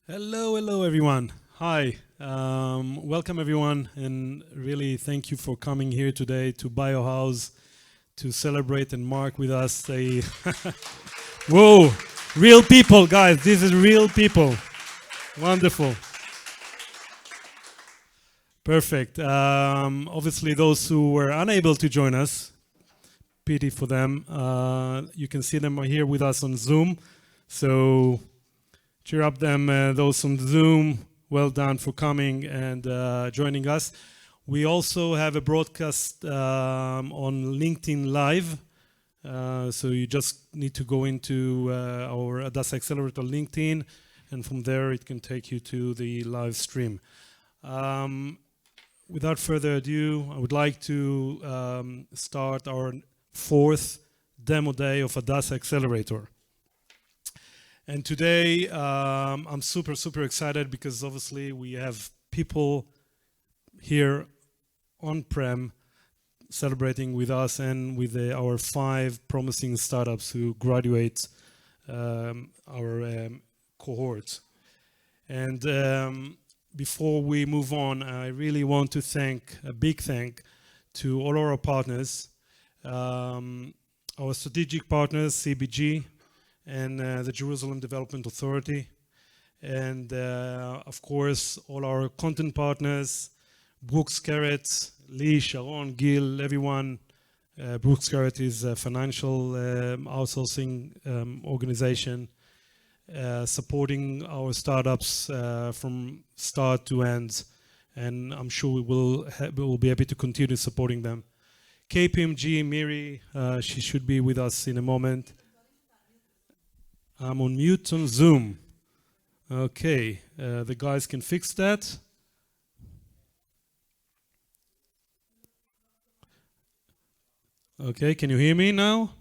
Hello everyone. Hi, welcome everyone, and really thank you for coming here today to Biohouse to celebrate and mark with us a whoa, real people, guys. This is real people. Wonderful, perfect. Obviously, those who were unable to join us, pity for them. You can see them here with us on Zoom, so cheer up them, those on Zoom. Well done for coming and joining us. We also have a broadcast on LinkedIn Live. So you just need to go into our Hadassah Accelerator LinkedIn, and from there it can take you to the live stream. Without further ado, I would like to start our fourth demo day of Hadassah Accelerator. And today, I'm super excited because obviously we have people here on-prem celebrating with us and with our 5 promising startups who graduate our cohort. And before we move on, I really want to thank, a big thank to all our partners, our strategic partners, CBG, and the Jerusalem Development Authority, and of course all our content partners, Brooks Carrot, Lee, Sharon, Gil, everyone. Brooks Carrot is a financial outsourcing organization supporting our startups from start to end, and I'm sure we will be happy to continue supporting them. KPMG, Miri, she should be with us in a moment. I'm on mute on Zoom. Okay, the guys can fix that. Okay, can you hear me now?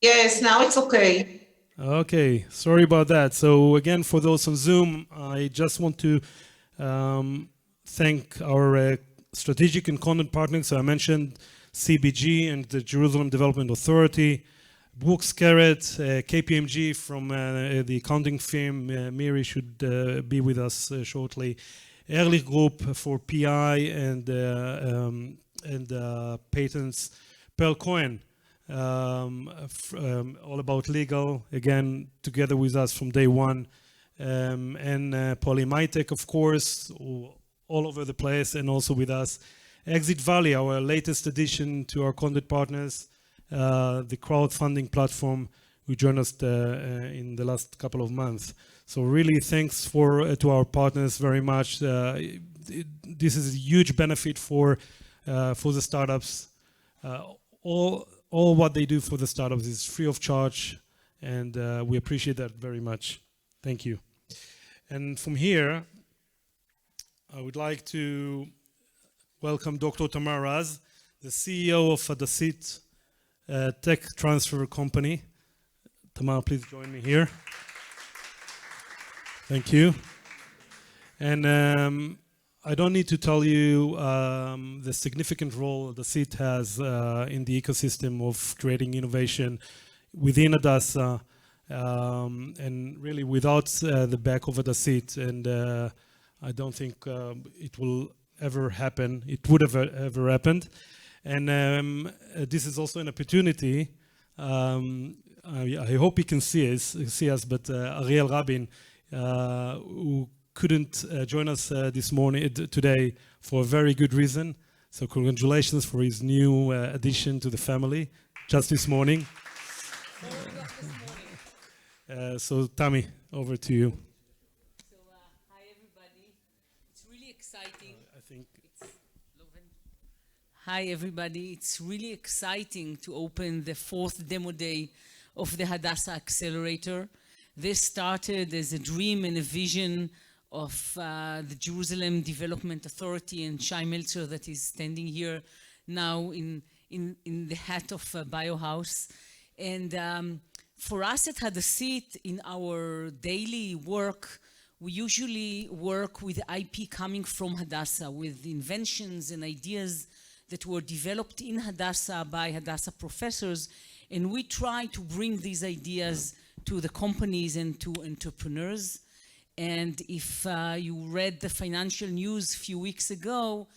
Yes, now it's okay. Okay, sorry about that. So again, for those on Zoom, I just want to thank our strategic and content partners. So I mentioned CBG and the Jerusalem Development Authority, Brooks Carrot, KPMG from the accounting firm. Miri should be with us shortly. Ehrlich Group for PI and patents. Pearl Cohen, all about legal, again, together with us from day one. And Polymitech, of course, all over the place and also with us. Exit Valley, our latest addition to our content partners. The crowdfunding platform who joined us in the last couple of months. So really thanks to our partners very much. This is a huge benefit for the startups. All what they do for the startups is free of charge, and we appreciate that very much. Thank you. And from here, I would like to welcome Dr. Tamar Raz, the CEO of Hadassah tech transfer company. Tamar, please join me here. Thank you. And I don't need to tell you the significant role the seat has in the ecosystem of creating innovation within Hadassah, and really without the back of Hadassah, and I don't think it will ever happen. It would have ever happened. And this is also an opportunity. I hope you can see us, but Ariel Rabin, who couldn't join us today for a very good reason. So congratulations for his new addition to the family just this morning. So Tami, over to you. Hi everybody. It's really exciting. I think. Hi everybody. It's really exciting to open the 4th demo day of the Hadassah Accelerator. This started as a dream and a vision of the Jerusalem Development Authority and Shai Meltzer that is standing here now in the hat of Biohouse. And for us at Hadassah, in our daily work, we usually work with IP coming from Hadassah, with inventions and ideas that were developed in Hadassah by Hadassah professors, and we try to bring these ideas to the companies and to entrepreneurs. And if you read the financial news a few weeks ago,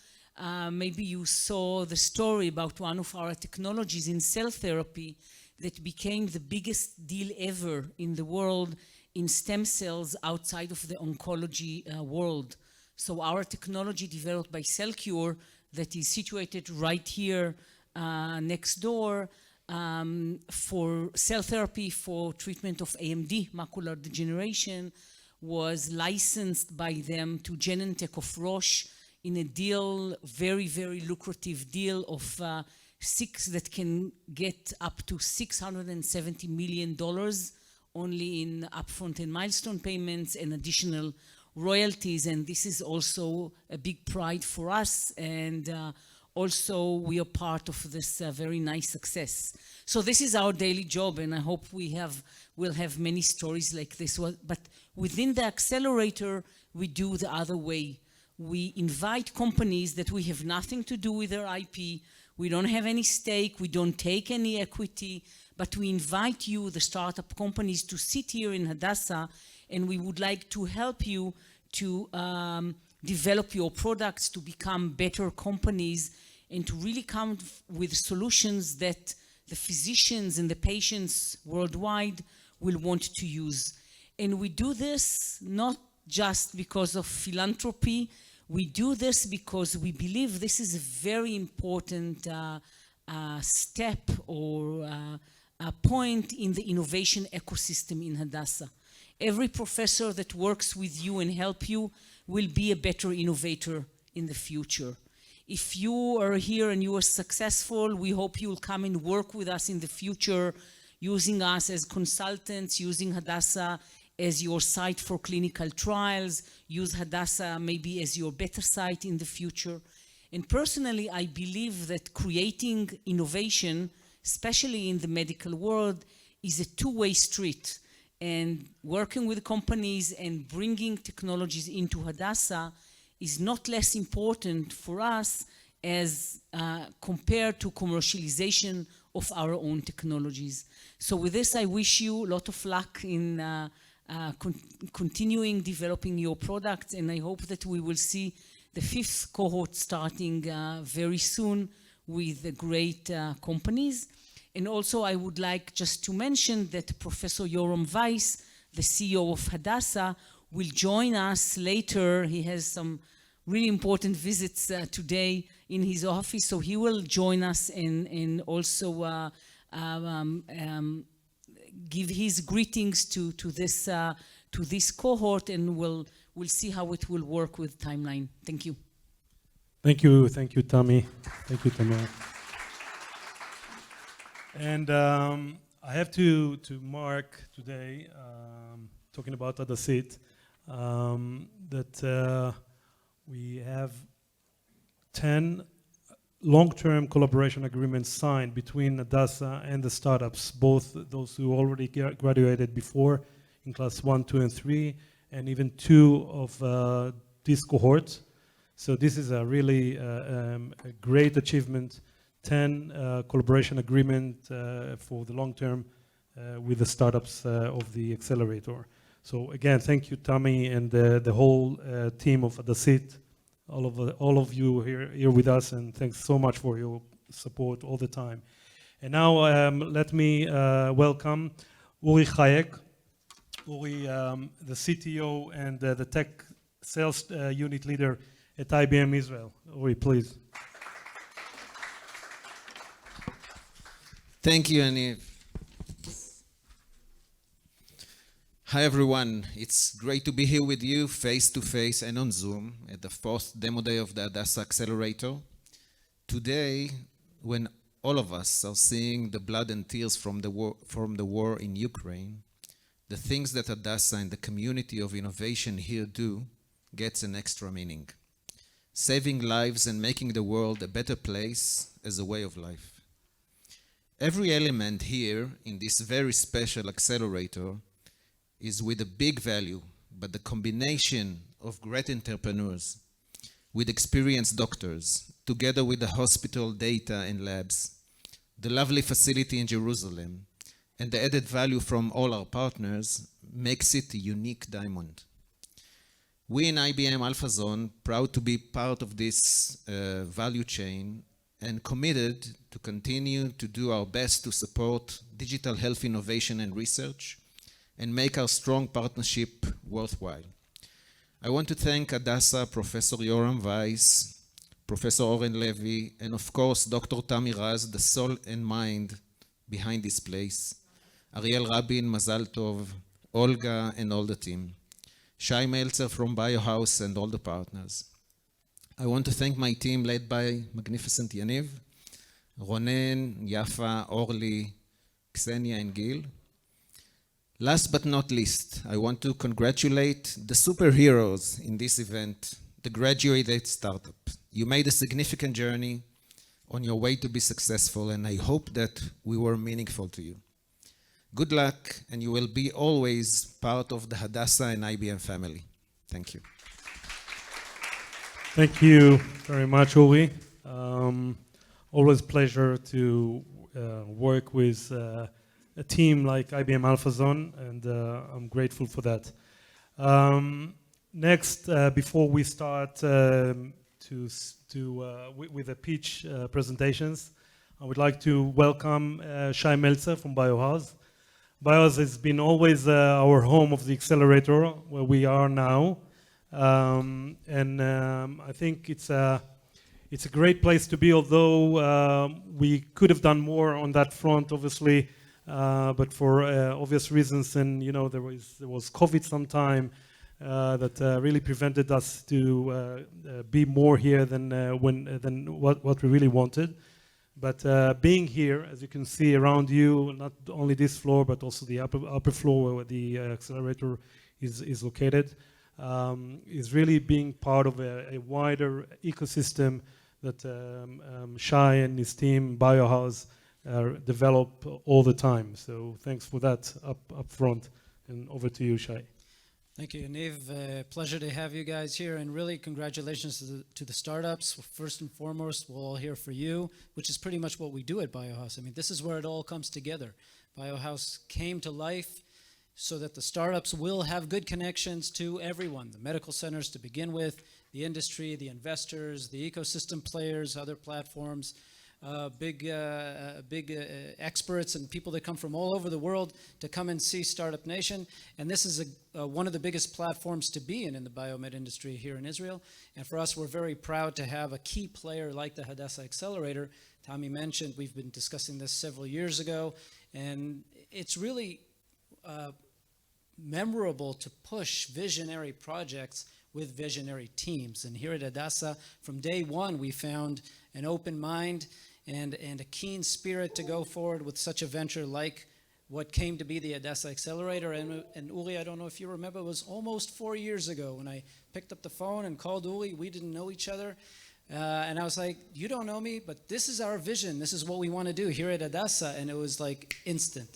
maybe you saw the story about one of our technologies in cell therapy that became the biggest deal ever in the world in stem cells outside of the oncology world. So our technology developed by CellCure that is situated right here next door for cell therapy for treatment of AMD, macular degeneration, was licensed by them to Genentech of Roche in a deal, very, very lucrative deal of that can get up to $670 million only in upfront and milestone payments and additional royalties. And this is also a big pride for us. And also we are part of this very nice success. So this is our daily job, and I hope we'll have many stories like this. But within the accelerator, we do the other way. We invite companies that we have nothing to do with their IP. We don't have any stake. We don't take any equity. But we invite you, the startup companies, to sit here in Hadassah, and we would like to help you to develop your products, to become better companies, and to really come with solutions that the physicians and the patients worldwide will want to use. And we do this not just because of philanthropy. We do this because we believe this is a very important step or a point in the innovation ecosystem in Hadassah. Every professor that works with you and help you will be a better innovator in the future. If you are here and you are successful, we hope you will come and work with us in the future, using us as consultants, using Hadassah as your site for clinical trials, use Hadassah maybe as your better site in the future. And personally, I believe that creating innovation, especially in the medical world, is a two-way street. And working with companies and bringing technologies into Hadassah is not less important for us as compared to commercialization of our own technologies. So with this, I wish you a lot of luck in continuing developing your products, and I hope that we will see the 5th cohort starting very soon with the great companies. And also I would like just to mention that Professor Yoram Weiss, the CEO of Hadassah, will join us later. He has some really important visits today in his office, so he will join us and also give his greetings to this cohort, and we'll see how it will work with timeline. Thank you. Thank you, Tami. Thank you, Tamar. And I have to mark today, talking about Hadassah, that we have 10 long-term collaboration agreements signed between Hadassah and the startups, both those who already graduated before in class 1, 2, and 3, and even 2 of this cohort. So this is a really a great achievement. 10 collaboration agreement for the long term with the startups of the accelerator. So again, thank you, Tami, and the whole team of Hadassah, all of you here with us, and thanks so much for your support all the time. And now let me welcome Uri Hayek. Uri, the CTO and the tech sales unit leader at IBM Israel. Uri, please. Thank you, Yaniv. Hi, everyone. It's great to be here with you face-to-face and on Zoom at the 4th demo day of the Hadassah Accelerator. Today, when all of us are seeing the blood and tears from the war in Ukraine, the things that Hadassah and the community of innovation here do gets an extra meaning. Saving lives and making the world a better place as a way of life. Every element here in this very special accelerator is with a big value, but the combination of great entrepreneurs with experienced doctors, together with the hospital data and labs, the lovely facility in Jerusalem, and the added value from all our partners makes it a unique diamond. We in IBM Alpha Zone proud to be part of this value chain and committed to continue to do our best to support digital health innovation and research and make our strong partnership worthwhile. I want to thank Hadassah, Professor Yoram Weiss, Professor Oren Levy, and of course, Dr. Tami Raz, the soul and mind behind this place, Ariel Rabin, Mazal Tov, Olga, and all the team, Shai Meltzer from Biohouse and all the partners. I want to thank my team led by magnificent Yaniv, Ronen, Yafa, Orly, Ksenia, and Gil. Last but not least, I want to congratulate the superheroes in this event, the graduated startup. You made a significant journey on your way to be successful, and I hope that we were meaningful to you. Good luck, and you will be always part of the Hadassah and IBM family. Thank you. Thank you very much, Uri. Always pleasure to work with a team like IBM Alpha Zone, and I'm grateful for that. Next, before we start with the pitch presentations, I would like to welcome Shai Meltzer from Biohouse. Biohouse has been always our home of the accelerator, where we are now. I think it's a great place to be, although we could have done more on that front, obviously, but for obvious reasons. And you know, there was COVID sometime that really prevented us to be more here than what we really wanted. But being here, as you can see around you, not only this floor but also the upper floor where the accelerator is located, is really being part of a wider ecosystem that Shai and his team, Biohouse, develop all the time. So thanks for that up front. And over to you, Shai. Thank you, Yaniv. Pleasure to have you guys here, and really congratulations to the startups. First and foremost, we're all here for you, which is pretty much what we do at Biohouse. I mean, this is where it all comes together. Biohouse came to life so that the startups will have good connections to everyone, the medical centers to begin with, the industry, the investors, the ecosystem players, other platforms, big experts and people that come from all over the world to come and see Startup Nation. And this is one of the biggest platforms to be in the biomed industry here in Israel. And for us, we're very proud to have a key player like the Hadassah Accelerator. Tommy mentioned we've been discussing this several years ago, and it's really memorable to push visionary projects with visionary teams. And here at Hadassah, from day one, we found an open mind and a keen spirit to go forward with such a venture like what came to be the Hadassah Accelerator. And Uri, I don't know if you remember, it was almost 4 years ago when I picked up the phone and called Uri. We didn't know each other. And I was like, you don't know me, but this is our vision. This is what we want to do here at Hadassah. And it was like instant.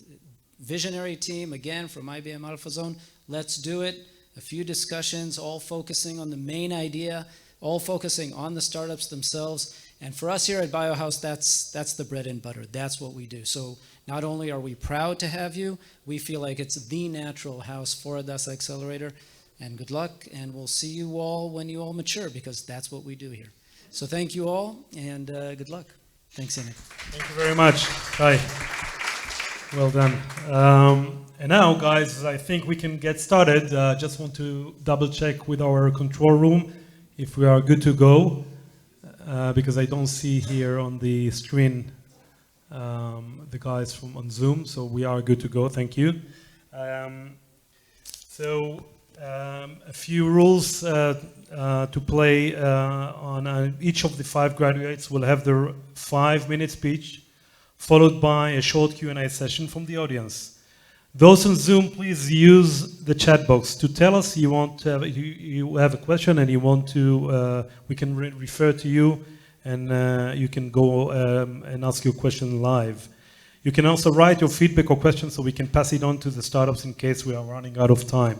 Visionary team, again, from IBM Alpha Zone. Let's do it. A few discussions, all focusing on the main idea, all focusing on the startups themselves. And for us here at Biohouse, that's the bread and butter. That's what we do. So not only are we proud to have you, we feel like it's the natural house for Hadassah Accelerator. And good luck, and we'll see you all when you all mature, because that's what we do here. So thank you all, and good luck. Thanks, Yaniv. Thank you very much. Hi. Well done. And now, guys, I think we can get started. Just want to double check with our control room if we are good to go, because I don't see here on the screen the guys from on Zoom. So we are good to go. Thank you. A few rules to play on each of the 5 graduates will have their 5-minute speech, followed by a short Q&A session from the audience. Those on Zoom, please use the chat box to tell us you have a question and you want to, we can refer to you, and you can go and ask your question live. You can also write your feedback or questions so we can pass it on to the startups in case we are running out of time.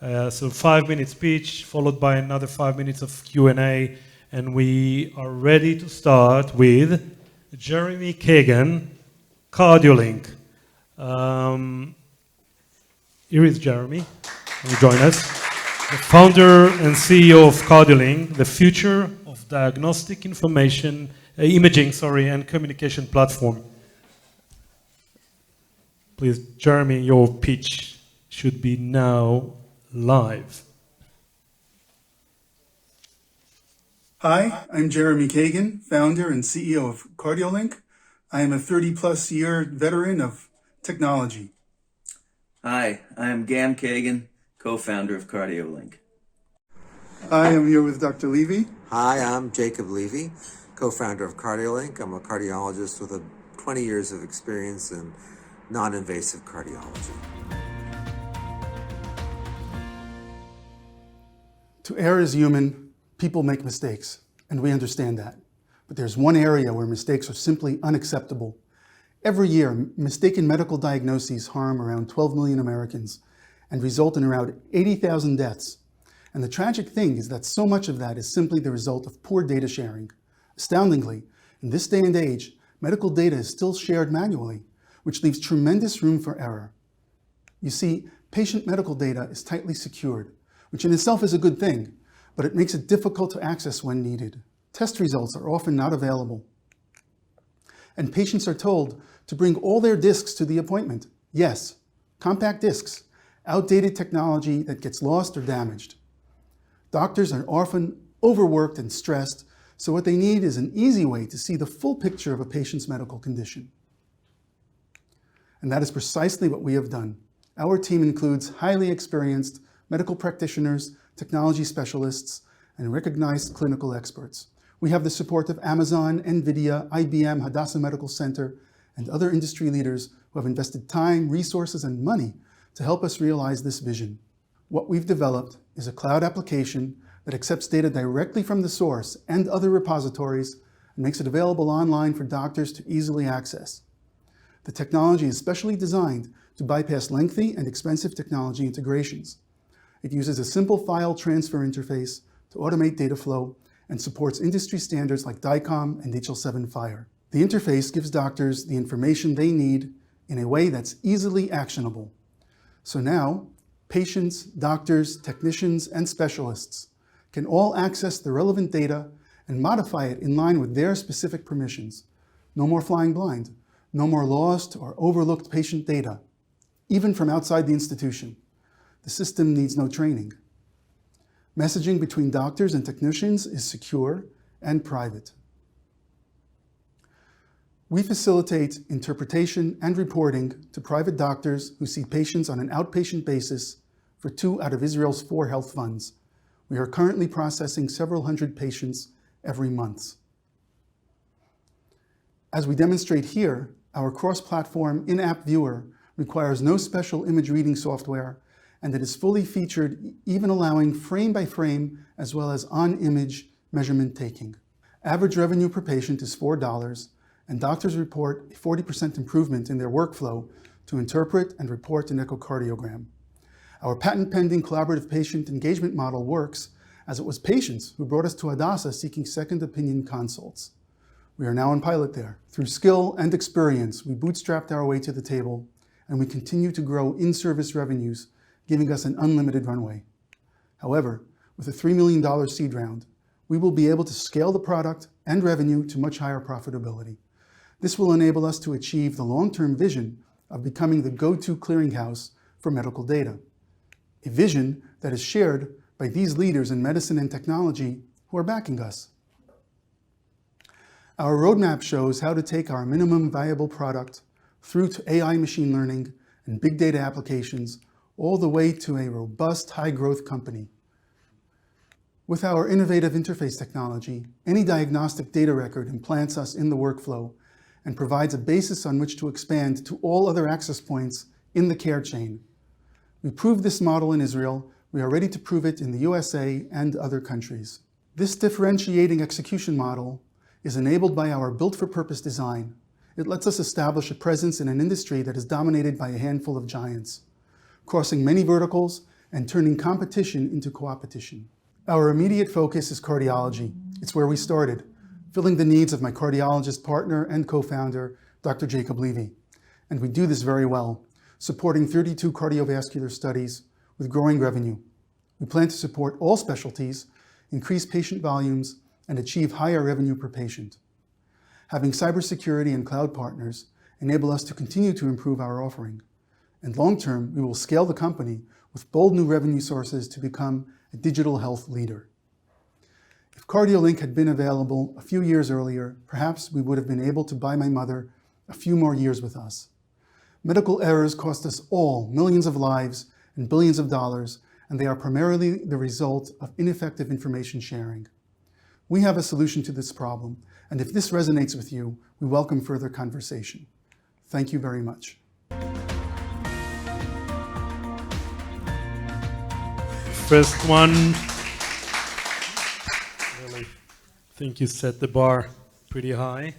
So 5-minute speech followed by another 5 minutes of Q&A, and we are ready to start with Jeremy Kagan, CardioLink. Here is Jeremy. Will you join us? the founder and CEO of CardioLink, the future of diagnostic information, imaging, and communication platform. Please, Jeremy, your pitch should be now live. Hi, I'm Jeremy Kagan, founder and CEO of CardioLink. I am a 30-plus year veteran of technology. Hi, I am Gam Kagan, co-founder of CardioLink. I am here with Dr. Levy. Hi, I'm Jacob Levy, co-founder of CardioLink. I'm a cardiologist with 20 years of experience in non-invasive cardiology. To err is human, people make mistakes, and we understand that. But there's one area where mistakes are simply unacceptable. Every year, mistaken medical diagnoses harm around 12 million Americans and result in around 80,000 deaths. And the tragic thing is that so much of that is simply the result of poor data sharing. Astoundingly, in this day and age, medical data is still shared manually, which leaves tremendous room for error. You see, patient medical data is tightly secured, which in itself is a good thing, but it makes it difficult to access when needed. Test results are often not available. And patients are told to bring all their discs to the appointment. Yes, compact discs, outdated technology that gets lost or damaged. Doctors are often overworked and stressed, so what they need is an easy way to see the full picture of a patient's medical condition. And that is precisely what we have done. Our team includes highly experienced medical practitioners, technology specialists, and recognized clinical experts. We have the support of Amazon, NVIDIA, IBM, Hadassah Medical Center, and other industry leaders who have invested time, resources, and money to help us realize this vision. What we've developed is a cloud application that accepts data directly from the source and other repositories and makes it available online for doctors to easily access. The technology is specially designed to bypass lengthy and expensive technology integrations. It uses a simple file transfer interface to automate data flow and supports industry standards like DICOM and HL7 Fire. The interface gives doctors the information they need in a way that's easily actionable. So now, patients, doctors, technicians, and specialists can all access the relevant data and modify it in line with their specific permissions. No more flying blind, no more lost or overlooked patient data, even from outside the institution. The system needs no training. Messaging between doctors and technicians is secure and private. We facilitate interpretation and reporting to private doctors who see patients on an outpatient basis for 2 out of Israel's 4 health funds. We are currently processing several hundred patients every month. As we demonstrate here, our cross-platform in-app viewer requires no special image reading software, and it is fully featured, even allowing frame-by-frame as well as on-image measurement taking. Average revenue per patient is $4, and doctors report a 40% improvement in their workflow to interpret and report an echocardiogram. Our patent-pending collaborative patient engagement model works as it was patients who brought us to Hadassah seeking second opinion consults. We are now in pilot there. Through skill and experience, we bootstrapped our way to the table, and we continue to grow in-service revenues, giving us an unlimited runway. However, with a $3 million seed round, we will be able to scale the product and revenue to much higher profitability. This will enable us to achieve the long-term vision of becoming the go-to clearinghouse for medical data, a vision that is shared by these leaders in medicine and technology who are backing us. Our roadmap shows how to take our minimum viable product through to AI machine learning and big data applications, all the way to a robust, high-growth company. With our innovative interface technology, any diagnostic data record implants us in the workflow and provides a basis on which to expand to all other access points in the care chain. We proved this model in Israel. We are ready to prove it in the USA and other countries. This differentiating execution model is enabled by our built-for-purpose design. It lets us establish a presence in an industry that is dominated by a handful of giants, crossing many verticals and turning competition into co-opetition. Our immediate focus is cardiology. It's where we started, filling the needs of my cardiologist partner and co-founder, Dr. Jacob Levy. And we do this very well, supporting 32 cardiovascular studies with growing revenue. We plan to support all specialties, increase patient volumes, and achieve higher revenue per patient. Having cybersecurity and cloud partners enable us to continue to improve our offering. And long-term, we will scale the company with bold new revenue sources to become a digital health leader. If CardioLink had been available a few years earlier, perhaps we would have been able to buy my mother a few more years with us. Medical errors cost us all millions of lives and billions of dollars, and they are primarily the result of ineffective information sharing. We have a solution to this problem, and if this resonates with you, we welcome further conversation. Thank you very much. First one, really, I think you set the bar pretty high.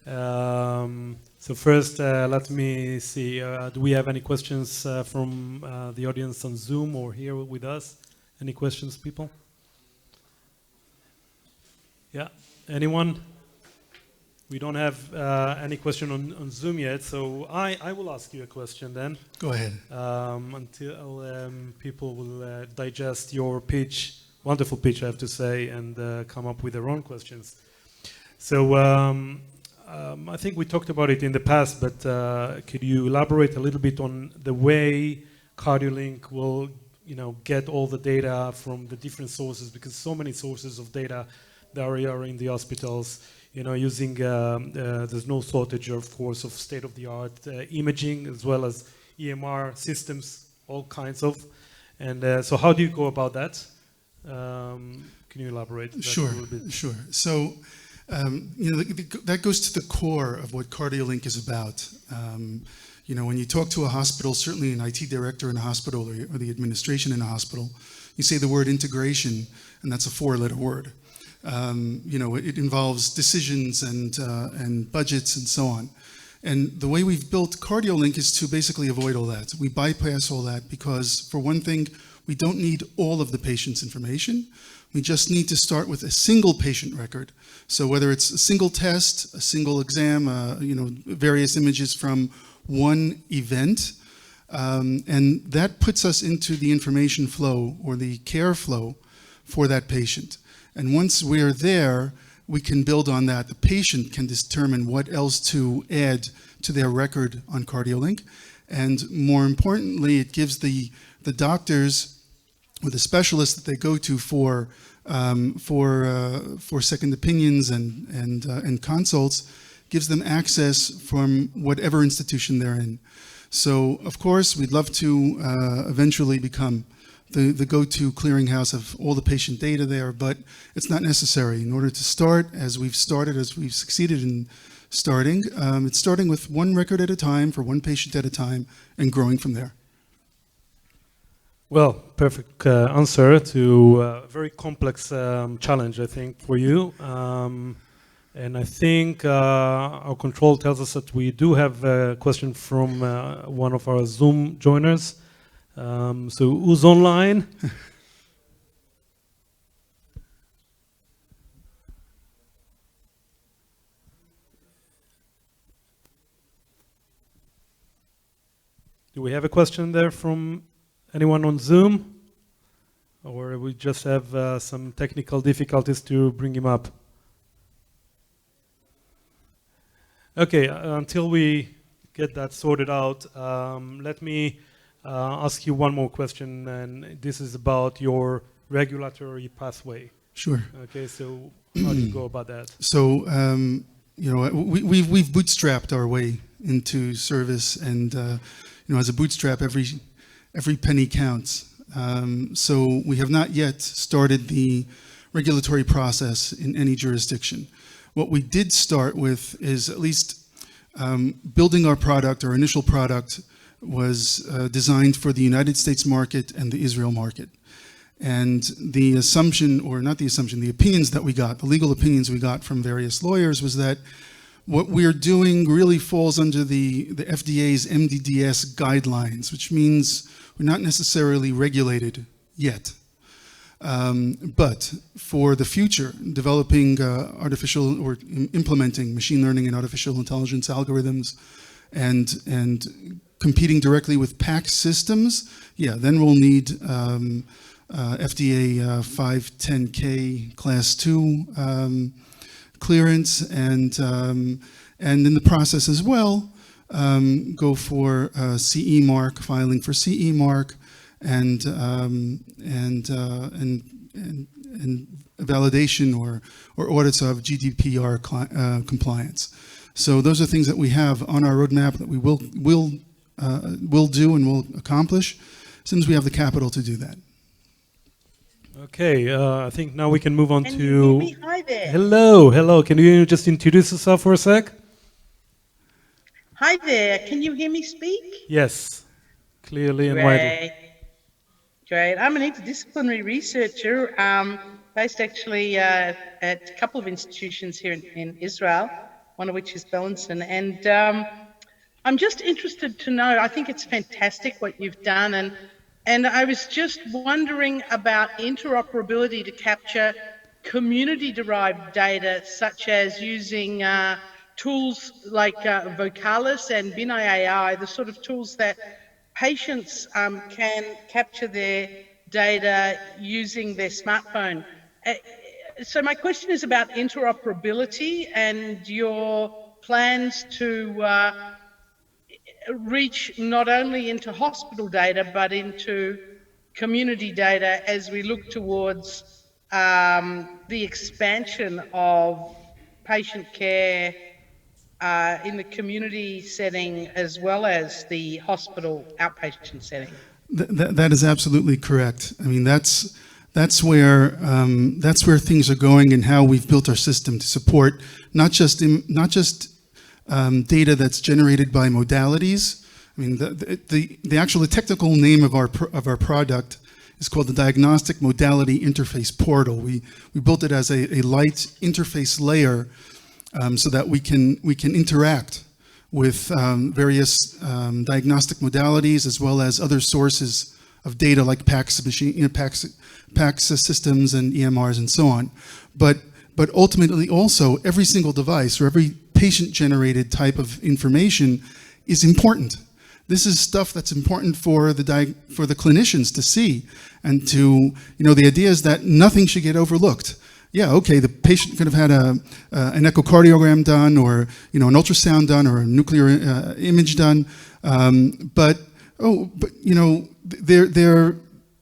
So first, let me see, do we have any questions from the audience on Zoom or here with us? Any questions, people? Yeah, anyone? We don't have any question on Zoom yet, so I will ask you a question then. Go ahead. Until people will digest your pitch, wonderful pitch I have to say, and come up with their own questions. So I think we talked about it in the past, but could you elaborate a little bit on the way CardioLink will, get all the data from the different sources, because so many sources of data that are in the hospitals, using, there's no shortage, of course, of state-of-the-art imaging, as well as EMR systems, all kinds of. And so how do you go about that? Can you elaborate that a little bit? Sure. So, that goes to the core of what CardioLink is about. When you talk to a hospital, certainly an IT director in a hospital or the administration in a hospital, you say the word integration, and that's a 4-letter word. It involves decisions and budgets and so on. And the way we've built CardioLink is to basically avoid all that. We bypass all that because, for one thing, we don't need all of the patient's information. We just need to start with a single patient record. So whether it's a single test, a single exam, various images from one event, and that puts us into the information flow or the care flow for that patient. And once we're there, we can build on that. The patient can determine what else to add to their record on CardioLink. And more importantly, it gives the doctors or the specialists that they go to for second opinions and consults, gives them access from whatever institution they're in. So, of course, we'd love to eventually become the go-to clearinghouse of all the patient data there, but it's not necessary. In order to start, as we've succeeded in starting, it's starting with one record at a time for one patient at a time and growing from there. Well, perfect answer to a very complex challenge, I think, for you. And I think our control tells us that we do have a question from one of our Zoom joiners. So who's online? Do we have a question there from anyone on Zoom? Or we just have some technical difficulties to bring him up? Okay, until we get that sorted out, let me ask you one more question, and this is about your regulatory pathway. Sure. Okay, so how do you go about that? So, we've bootstrapped our way into service, and as a bootstrap, every penny counts. So we have not yet started the regulatory process in any jurisdiction. What we did start with is at least building our product. Our initial product was designed for the United States market and the Israel market. And the assumption, or not the assumption, the opinions that we got, the legal opinions we got from various lawyers was that what we're doing really falls under the FDA's MDDS guidelines, which means we're not necessarily regulated yet. But for the future, developing artificial or implementing machine learning and artificial intelligence algorithms and competing directly with PACS systems, then we'll need FDA 510K Class 2 clearance, and in the process as well, go for CE mark, filing for CE mark, and validation or audits of GDPR compliance. So those are things that we have on our roadmap that we will do and will accomplish as soon as we have the capital to do that. Okay, I think now we can move on Can to... you hear me? Hi there. Hello. Can you just introduce yourself for a sec? Hi there. Can you hear me speak? Yes, clearly and widely. Great. I'm an interdisciplinary researcher based actually at a couple of institutions here in Israel, one of which is Bellinson. And I'm just interested to know, I think it's fantastic what you've done. And I was just wondering about interoperability to capture community-derived data, such as using tools like Vocalis and Binai AI, the sort of tools that patients can capture their data using their smartphone. So my question is about interoperability and your plans to reach not only into hospital data, but into community data as we look towards the expansion of patient care in the community setting as well as the hospital outpatient setting. That is absolutely correct. I mean, that's where things are going, and how we've built our system to support not just data that's generated by modalities. I mean, the actual technical name of our product is called the Diagnostic Modality Interface Portal. We built it as a light interface layer so that we can interact with various diagnostic modalities as well as other sources of data like PACS systems and EMRs and so on. But ultimately also every single device or every patient-generated type of information is important. This is stuff that's important for the clinicians to see, and to, the idea is that nothing should get overlooked. Yeah, okay, the patient could have had an echocardiogram done, or an ultrasound done, or a nuclear image done, but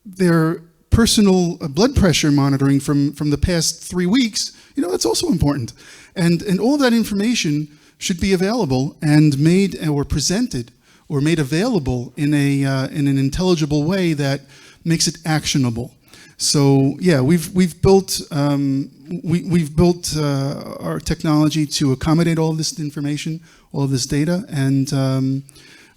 their personal blood pressure monitoring from the past 3 weeks, that's also important, and all that information should be available and made or presented or made available in an intelligible way that makes it actionable. So yeah, we've built our technology to accommodate all of this information, all of this data, and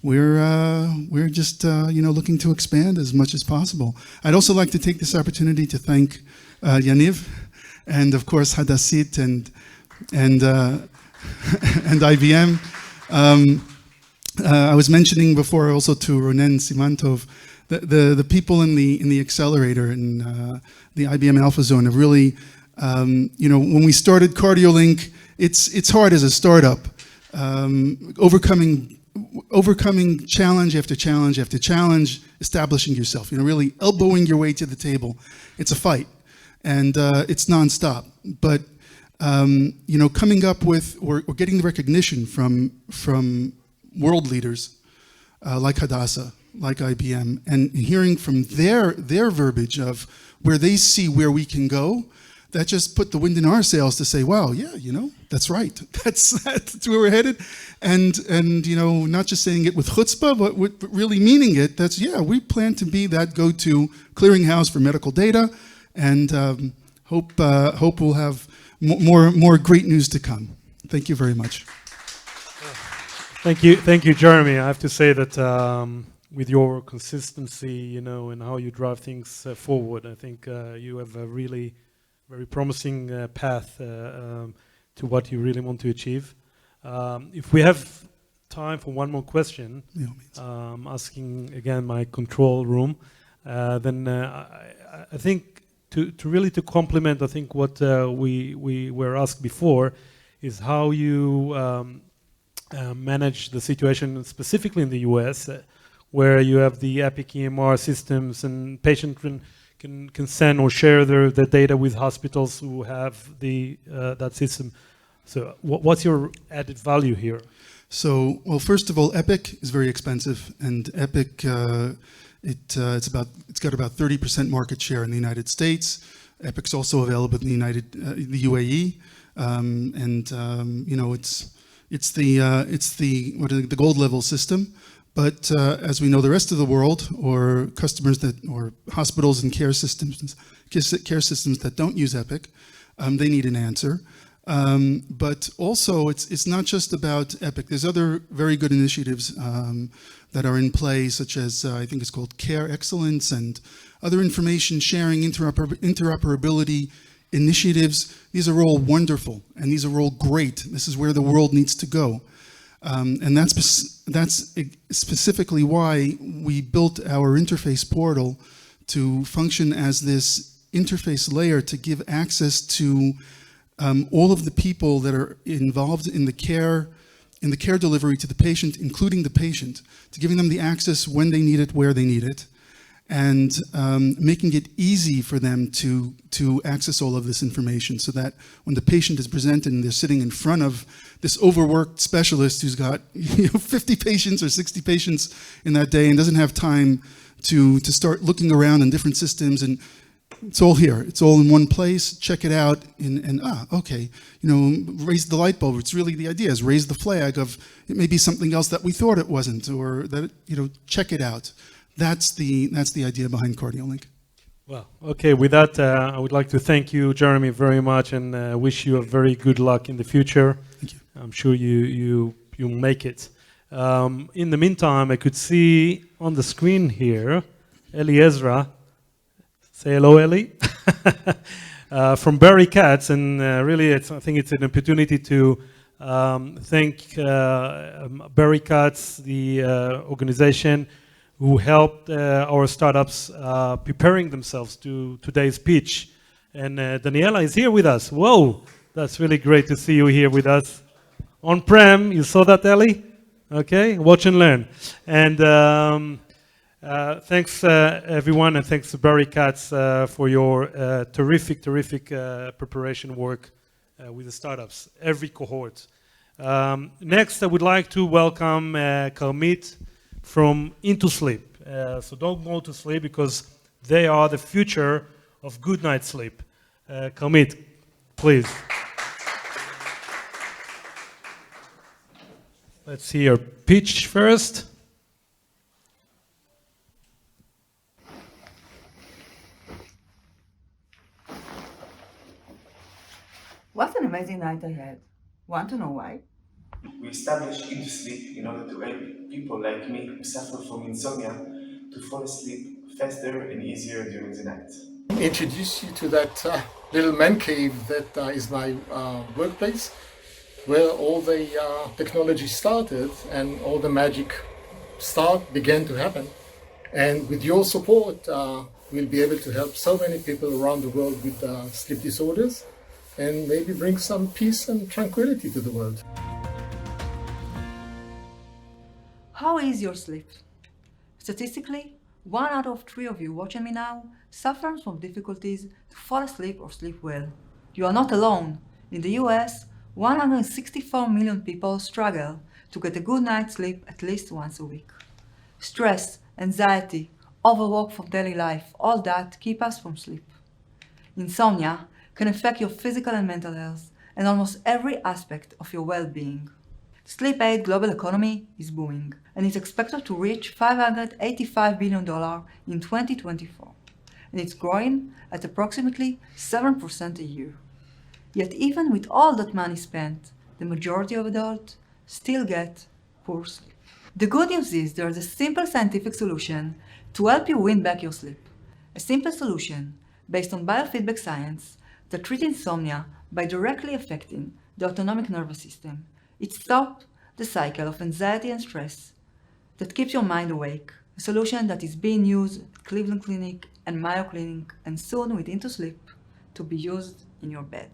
we're just looking to expand as much as possible. I'd also like to take this opportunity to thank Yaniv, and of course Hadassah and IBM. I was mentioning before also to Ronen Simantov, the people in the accelerator in the IBM Alpha Zone have really, when we started CardioLink, it's hard as a startup, overcoming challenge after challenge after challenge, establishing yourself, really elbowing your way to the table. It's a fight, and it's nonstop. But coming up with or getting the recognition from world leaders like Hadassah, like IBM, and hearing from their verbiage of where they see where we can go, that just put the wind in our sails to say, wow, yeah, that's right. That's where we're headed. And not just saying it with chutzpah, but really meaning it. That's, yeah, we plan to be that go-to clearinghouse for medical data, and hope we'll have more great news to come. Thank you very much. Thank you, Jeremy. I have to say that with your consistency, and how you drive things forward, I think you have a really very promising path to what you really want to achieve. If we have time for one more question, asking again my control room, then I think to really complement, I think what we were asked before is how you manage the situation specifically in the US, where you have the Epic EMR systems and patient can send or share the data with hospitals who have that system. So what's your added value here? So, well, first of all, Epic is very expensive, and Epic it's got about 30% market share in the United States. Epic's also available in the UAE, you know, it's the gold level system. But as we know, the rest of the world, or customers or hospitals and care systems that don't use Epic, they need an answer. But also, it's not just about Epic. There's other very good initiatives that are in play, such as I think it's called Care Excellence and other information sharing, interoperability initiatives. These are all wonderful, and these are all great. This is where the world needs to go. And that's specifically why we built our interface portal to function as this interface layer to give access to all of the people that are involved in the care delivery to the patient, including the patient, to giving them the access when they need it, where they need it, and making it easy for them to access all of this information, so that when the patient is presented and they're sitting in front of this overworked specialist who's got 50 patients or 60 patients in that day and doesn't have time to start looking around in different systems, and it's all here. It's all in one place. Check it out, and okay, raise the light bulb. It's really the idea is raise the flag of it may be something else that we thought it wasn't, or that check it out. That's the idea behind CardioLink. Well, okay. With that, I would like to thank you, Jeremy, very much, and wish you a very good luck in the future. Thank you. I'm sure you'll make it. In the meantime, I could see on the screen here, Eli Ezra. Say hello, Eli. From Barry Katz, and really, I think it's an opportunity to thank Barry Katz, the organization who helped our startups preparing themselves to today's pitch. And Daniela is here with us. Whoa, that's really great to see you here with us. On-prem, you saw that, Eli? Okay, watch and learn. And thanks, everyone, and thanks to Barry Katz for your terrific preparation work with the startups, every cohort. Next, I would like to welcome Karmit from Into Sleep. So don't go to sleep, because they are the future of good night's sleep. Karmit, please. Let's see your pitch first. What an amazing night I had. Want to know why? We established Into Sleep in order to help people like me who suffer from insomnia to fall asleep faster and easier during the night. Introduce you to that little man cave that is my workplace, where all the technology started and all the magic began to happen. And with your support, we'll be able to help so many people around the world with sleep disorders, and maybe bring some peace and tranquility to the world. How is your sleep? Statistically, 1 out of 3 of you watching me now suffers from difficulties to fall asleep or sleep well. You are not alone. In the US, 164 million people struggle to get a good night's sleep at least once a week. Stress, anxiety, overwork from daily life, all that keep us from sleep. Insomnia can affect your physical and mental health and almost every aspect of your well-being. Sleep aid global economy is booming and is expected to reach $585 billion in 2024, and it's growing at approximately 7% a year. Yet even with all that money spent, the majority of adults still get poor sleep. The good news is there's a simple scientific solution to help you win back your sleep. A simple solution based on biofeedback science that treats insomnia by directly affecting the autonomic nervous system. It stops the cycle of anxiety and stress that keeps your mind awake, a solution that is being used at Cleveland Clinic and Mayo Clinic, and soon with Into Sleep to be used in your bed.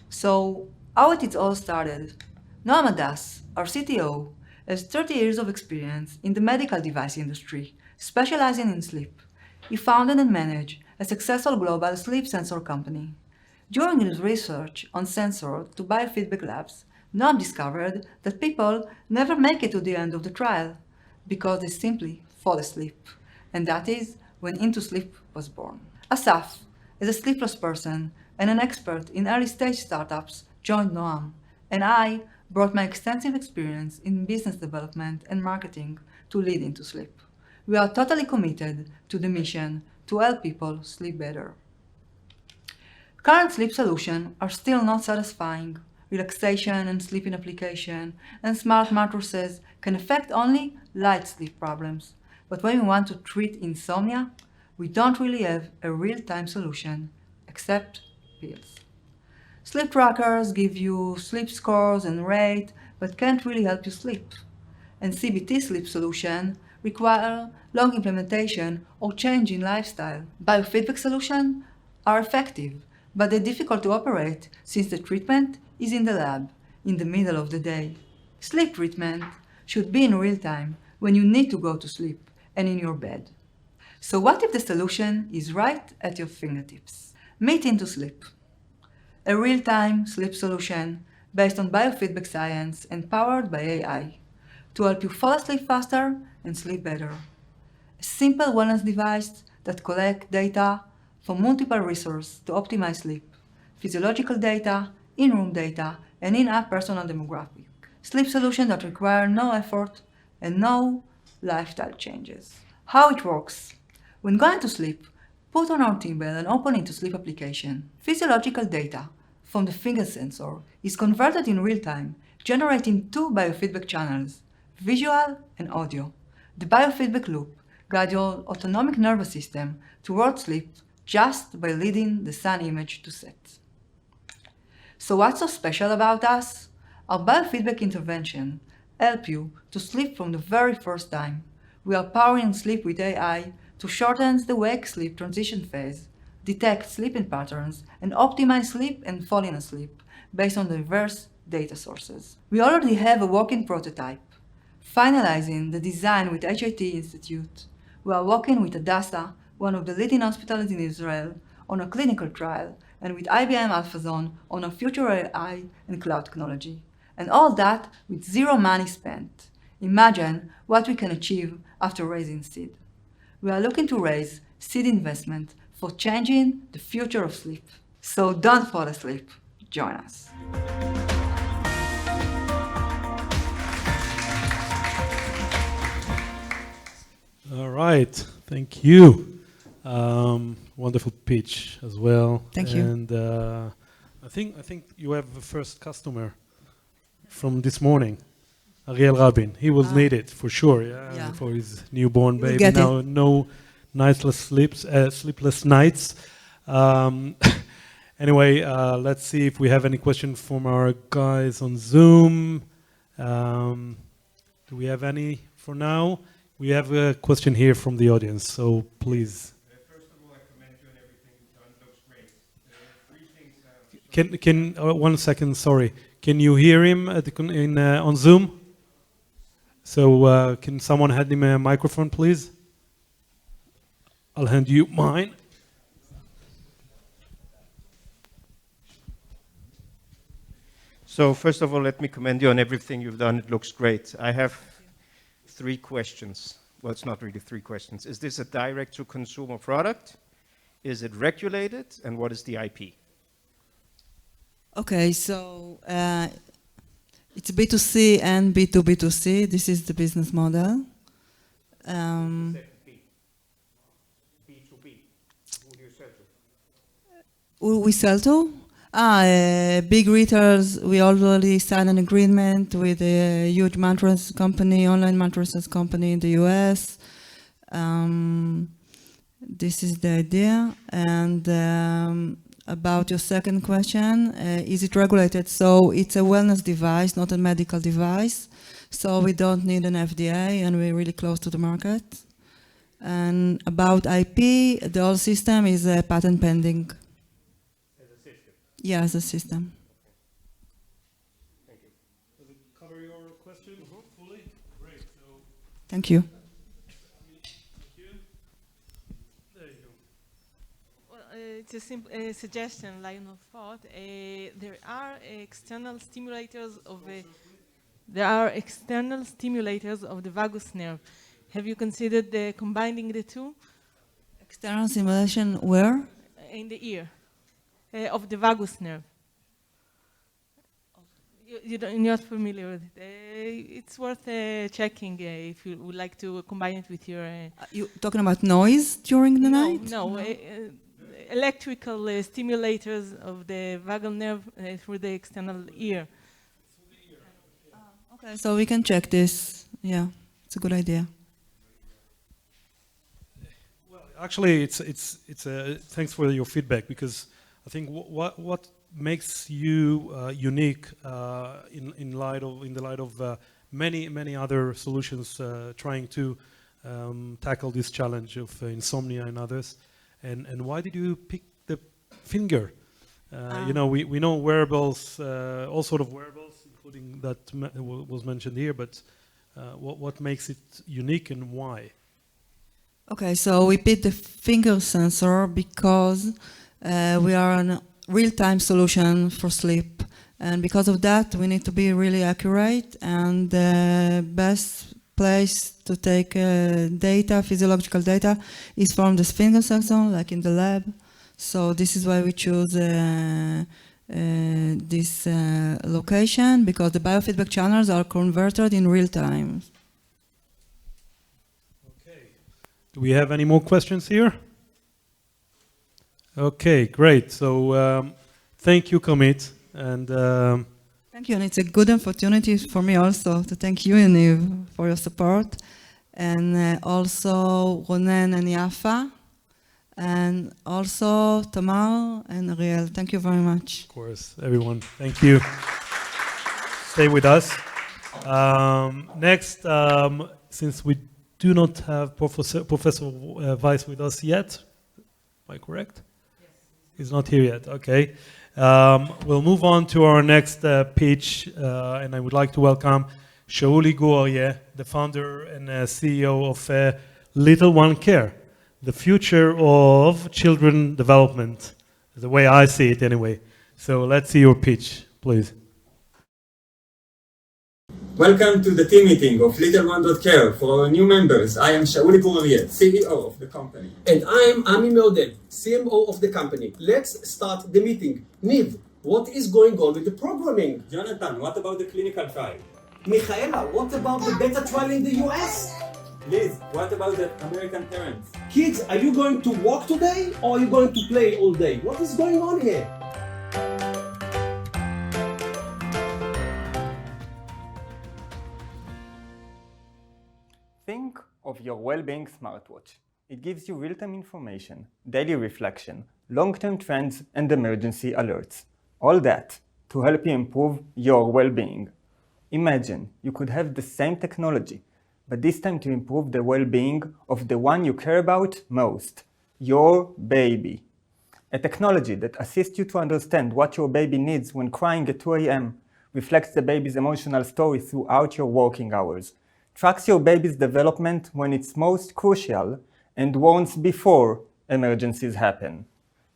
So, how it all started? Noam Hadassah, our CTO, has 30 years of experience in the medical device industry, specializing in sleep. He founded and managed a successful global sleep sensor company. During his research on sensor to biofeedback labs, Noam discovered that people never make it to the end of the trial because they simply fall asleep. And that is when Into Sleep was born. Asaf is a sleepless person and an expert in early-stage startups, joined Noam, and I brought my extensive experience in business development and marketing to lead Into Sleep. We are totally committed to the mission to help people sleep better. Current sleep solutions are still not satisfying. Relaxation and sleeping application and smart mattresses can affect only light sleep problems. But when we want to treat insomnia, we don't really have a real-time solution except pills. Sleep trackers give you sleep scores and rate, but can't really help you sleep. And CBT sleep solutions require long implementation or change in lifestyle. Biofeedback solutions are effective, but they're difficult to operate since the treatment is in the lab, in the middle of the day. Sleep treatment should be in real time when you need to go to sleep and in your bed. So what if the solution is right at your fingertips? Meet Into Sleep, a real-time sleep solution based on biofeedback science and powered by AI to help you fall asleep faster and sleep better. A simple wellness device that collects data from multiple resources to optimize sleep, physiological data, in-room data, and in-app personal demographic. Sleep solutions that require no effort and no lifestyle changes. How it works. When going to sleep, put on our Timbel and open Into Sleep application. Physiological data from the finger sensor is converted in real time, generating two biofeedback channels, visual and audio. The biofeedback loop guides your autonomic nervous system towards sleep just by leading the sun image to set. So what's so special about us? Our biofeedback intervention help you to sleep from the very first time. We are powering sleep with AI to shorten the wake-sleep transition phase, detect sleeping patterns, and optimize sleep and falling asleep based on diverse data sources. We already have a working prototype. Finalizing the design with HIT Institute, we are working with Hadassah, one of the leading hospitals in Israel, on a clinical trial, and with IBM AlphaZone on a future AI and cloud technology. And all that with zero money spent. Imagine what we can achieve after raising seed. We are looking to raise seed investment for changing the future of sleep. So don't fall asleep. Join us. All right, thank you. Wonderful pitch as well. Thank you. And I think you have the first customer from this morning, Ariel Rabin. He will need it for sure, Yeah. for his newborn He will baby. get Now, it. no sleepless nights. Anyway, let's see if we have any questions from our guys on Zoom. Do we have any for now? We have a question here from the audience, so please. First of all, I commend you on everything you've done. It looks great. There are three things. Can 1 second? Sorry. Can you hear him on Zoom? So can someone hand him a microphone, please? I'll hand you mine. So first of all, let me commend you on everything you've done. It looks great. I have three questions. Well, it's not really three questions. Is this a direct-to-consumer product? Is it regulated? And what is the IP? Okay, so it's B2C and B2B2C. This is the business model. B2B. Who do you sell to? Who we sell to? Big retailers. We already signed an agreement with a huge mattress company, online mattresses company in the US. This is the idea. And about your second question, is it regulated? So it's a wellness device, not a medical device. So we don't need an FDA, and we're really close to the market. And about IP, the whole system is patent pending. As a system? Yeah, as a system. Thank you. Does it cover your question fully? Great. So Thank you. Thank you. it's a simple suggestion, line of thought. There are external stimulators of the vagus nerve. Have you considered combining the two? External stimulation where? In the ear, of the vagus nerve. You're not familiar with it. It's worth checking if you would like to combine it with your... You talking about noise during the night? No, electrical stimulators of the vagal nerve through the external ear. Okay, so we can check this. Yeah, it's a good idea. Well, actually, thanks for your feedback, because I think what makes you unique in the light of many other solutions trying to tackle this challenge of insomnia and others, and why did you pick the finger? You know, we know wearables, all sort of wearables, including that was mentioned here, but what makes it unique and why? Okay, so we picked the finger sensor because we are a real-time solution for sleep, and because of that we need to be really accurate, and the best place to take data, physiological data, is from the finger sensor, like in the lab. So this is why we choose this location, because the biofeedback channels are converted in real time. Okay. Do we have any more questions here? Okay, great. So thank you, Kamit, and thank you, and it's a good opportunity for me also to thank you, Yaniv, for your support, and also Ronen and Yafa, and also Tamar and Ariel. Thank you very much. of course, everyone, thank you. Stay with us. Next, since we do not have Professor Weiss with us yet, am I correct? He's not here yet, okay. We'll move on to our next pitch, and I would like to welcome Shauli Gur-Aryeh, the founder and CEO of Little One Care, the future of children development, the way I see it anyway. So let's see your pitch, please. Welcome to the team meeting of Little One Care. For our new members, I am Shauli Gur-Aryeh, CEO of the company. And I'm Ami Meoded, CMO of the company. Let's start the meeting. Niv, what is going on with the programming? Jonathan, what about the clinical trial? Michaela, what about the beta trial in the US? Liz, what about the American parents? Kids, are you going to walk today or are you going to play all day? What is going on here? Think of your well-being smartwatch. It gives you real-time information, daily reflection, long-term trends, and emergency alerts. All that to help you improve your well-being. Imagine you could have the same technology, but this time to improve the well-being of the one you care about most, your baby. A technology that assists you to understand what your baby needs when crying at 2 a.m., reflects the baby's emotional story throughout your working hours, tracks your baby's development when it's most crucial, and warns before emergencies happen.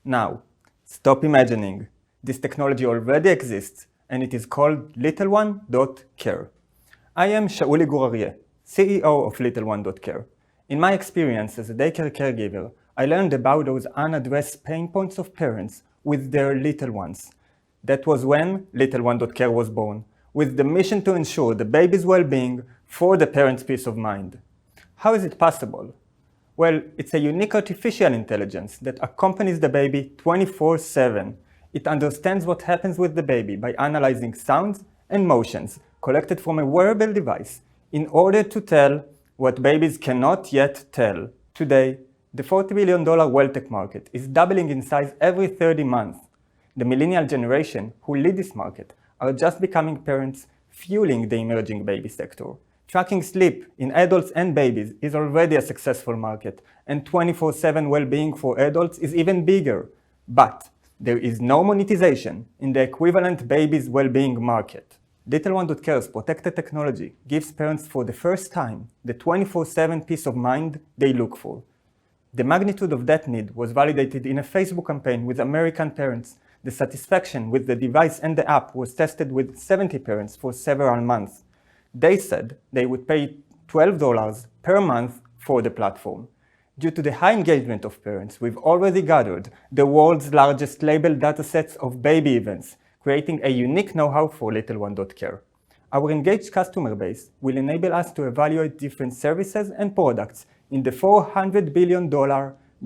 Now, stop imagining. This technology already exists, and it is called LittleOne.Care. I am Shauli Gur-Aryeh, CEO of LittleOne.Care. In my experience as a daycare caregiver, I learned about those unaddressed pain points of parents with their little ones. That was when LittleOne.Care was born, with the mission to ensure the baby's well-being for the parent's peace of mind. How is it possible? Well, it's a unique artificial intelligence that accompanies the baby 24/7. It understands what happens with the baby by analyzing sounds and motions collected from a wearable device in order to tell what babies cannot yet tell. Today, the $40 billion wealth tech market is doubling in size every 30 months. The millennial generation who lead this market are just becoming parents, fueling the emerging baby sector. Tracking sleep in adults and babies is already a successful market, and 24/7 well-being for adults is even bigger. But there is no monetization in the equivalent baby's well-being market. LittleOne.Care's protected technology gives parents for the first time the 24/7 peace of mind they look for. The magnitude of that need was validated in a Facebook campaign with American parents. The satisfaction with the device and the app was tested with 70 parents for several months. They said they would pay $12 per month for the platform. Due to the high engagement of parents, we've already gathered the world's largest labeled datasets of baby events, creating a unique know-how for LittleOne.care. Our engaged customer base will enable us to evaluate different services and products in the $400 billion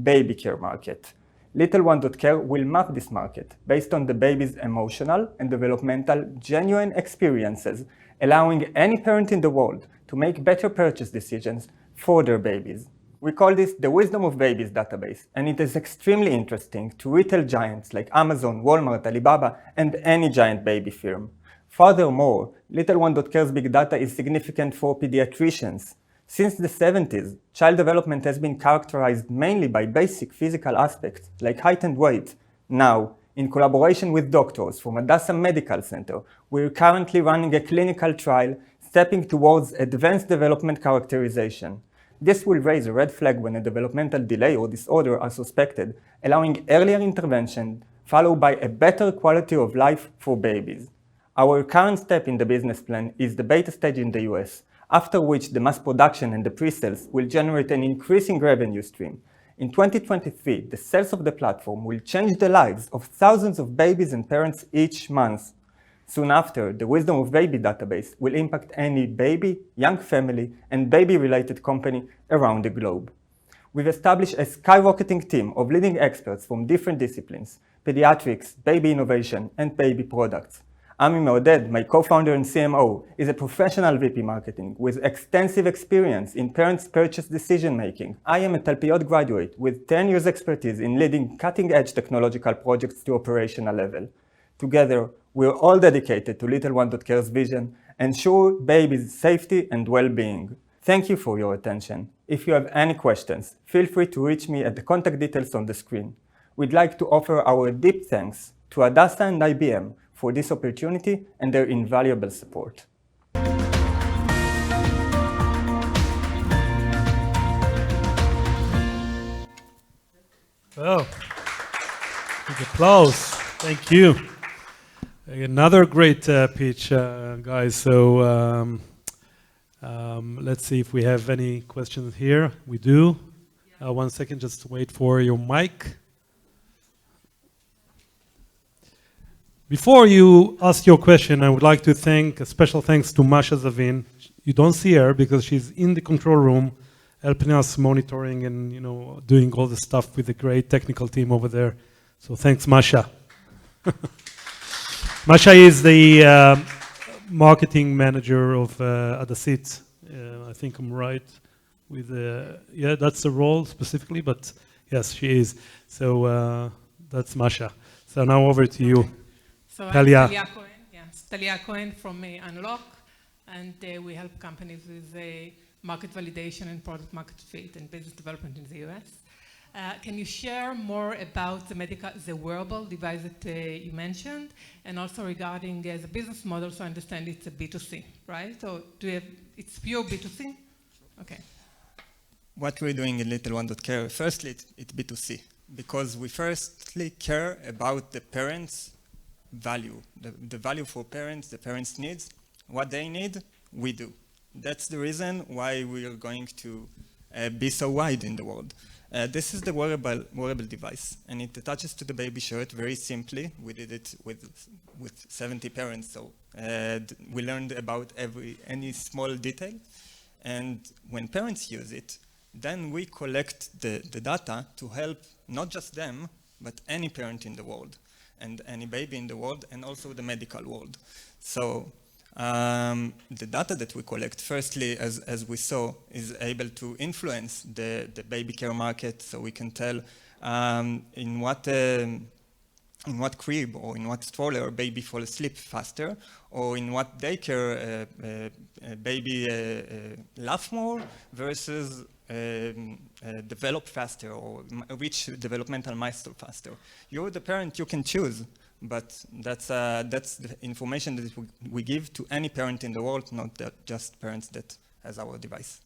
baby care market. LittleOne.care will map this market based on the baby's emotional and developmental genuine experiences, allowing any parent in the world to make better purchase decisions for their babies. We call this the Wisdom of Babies database, and it is extremely interesting to retail giants like Amazon, Walmart, Alibaba, and any giant baby firm. Furthermore, LittleOne.care's big data is significant for pediatricians. Since the 70s, child development has been characterized mainly by basic physical aspects like height and weight. Now, in collaboration with doctors from Hadassah Medical Center, we're currently running a clinical trial stepping towards advanced development characterization. This will raise a red flag when a developmental delay or disorder are suspected, allowing earlier intervention followed by a better quality of life for babies. Our current step in the business plan is the beta stage in the US, after which the mass production and the pre-sales will generate an increasing revenue stream. In 2023, the sales of the platform will change the lives of thousands of babies and parents each month. Soon after, the Wisdom of Baby database will impact any baby, young family, and baby-related company around the globe. We've established a skyrocketing team of leading experts from different disciplines: pediatrics, baby innovation, and baby products. Ami Meoded, my co-founder and CMO, is a professional VP marketing with extensive experience in parents' purchase decision-making. I am a Talpiot graduate with 10 years expertise in leading cutting-edge technological projects to operational level. Together, we're all dedicated to LittleOne.care's vision, ensure babies' safety and well-being. Thank you for your attention. If you have any questions, feel free to reach me at the contact details on the screen. We'd like to offer our deep thanks to Hadassah and IBM for this opportunity and their invaluable support. Well, big applause. Thank you. Another great pitch, guys. So let's see if we have any questions here. We do. 1 second, just wait for your mic. Before you ask your question, I would like to thank a special thanks to Masha Zavin. You don't see her because she's in the control room, helping us monitoring and doing all the stuff with the great technical team over there. So thanks, Masha. Masha is the marketing manager of Hadassah. I think I'm right with yeah, that's the role specifically, but yes, she is. So that's Masha. So now over to you. So Talia. I'm Talia Cohen, yes, Talia Cohen from Unlock, and we help companies with market validation and product market fit and business development in the US. Can you share more about the wearable device that you mentioned, and also regarding the business model? So I understand it's a B2C, right? So it's pure B2C? Okay. What we're doing in LittleOne.care, firstly, it's B2C, because we firstly care about the parents' value, the value for parents, the parents' needs. What they need, we do. That's the reason why we are going to be so wide in the world. This is the wearable device, and it attaches to the baby shirt very simply. We did it with 70 parents, so we learned about any small detail. And when parents use it, then we collect the data to help not just them, but any parent in the world, and any baby in the world, and also the medical world. So the data that we collect, firstly, as we saw, is able to influence the baby care market, so we can tell in what crib or in what stroller baby fall asleep faster, or in what daycare baby laugh more versus develop faster or reach developmental milestone faster. You're the parent, you can choose. But that's the information that we give to any parent in the world, not just parents that has our device.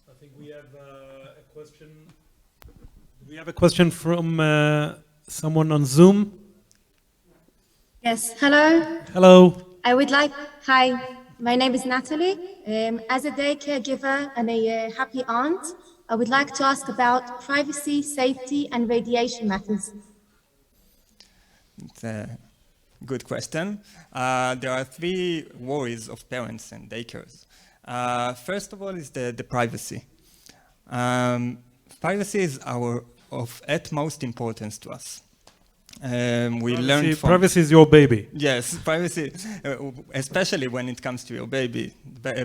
I think we have a question We have a question from someone on Zoom. Yes, hello. Hello. Hi, my name is Natalie. As a day caregiver and a happy aunt, I would like to ask about privacy, safety, and radiation matters. It's a good question. There are three worries of parents and daycares. First of all is the privacy. Privacy is of utmost importance to us. Privacy is your baby. Yes, privacy, especially when it comes to your baby.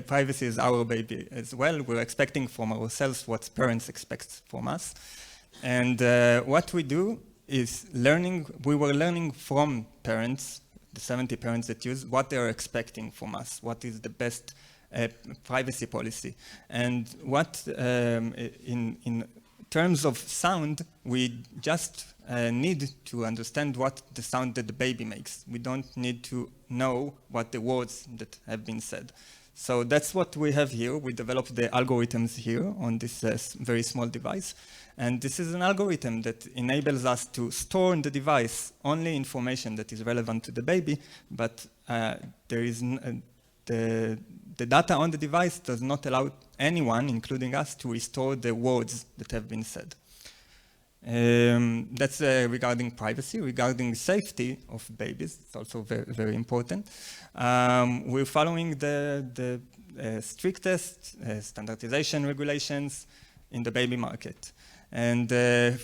Privacy is our baby as well. We're expecting from ourselves what parents expect from us. And what we do is we were learning from parents, the 70 parents that use, what they're expecting from us, what is the best privacy policy. And what, in terms of sound, we just need to understand what the sound that the baby makes. We don't need to know what the words that have been said. So that's what we have here. We developed the algorithms here on this very small device. And this is an algorithm that enables us to store in the device only information that is relevant to the baby, but there is the data on the device does not allow anyone, including us, to restore the words that have been said. That's regarding privacy. Regarding safety of babies, it's also very, very important. We're following the strictest standardization regulations in the baby market. And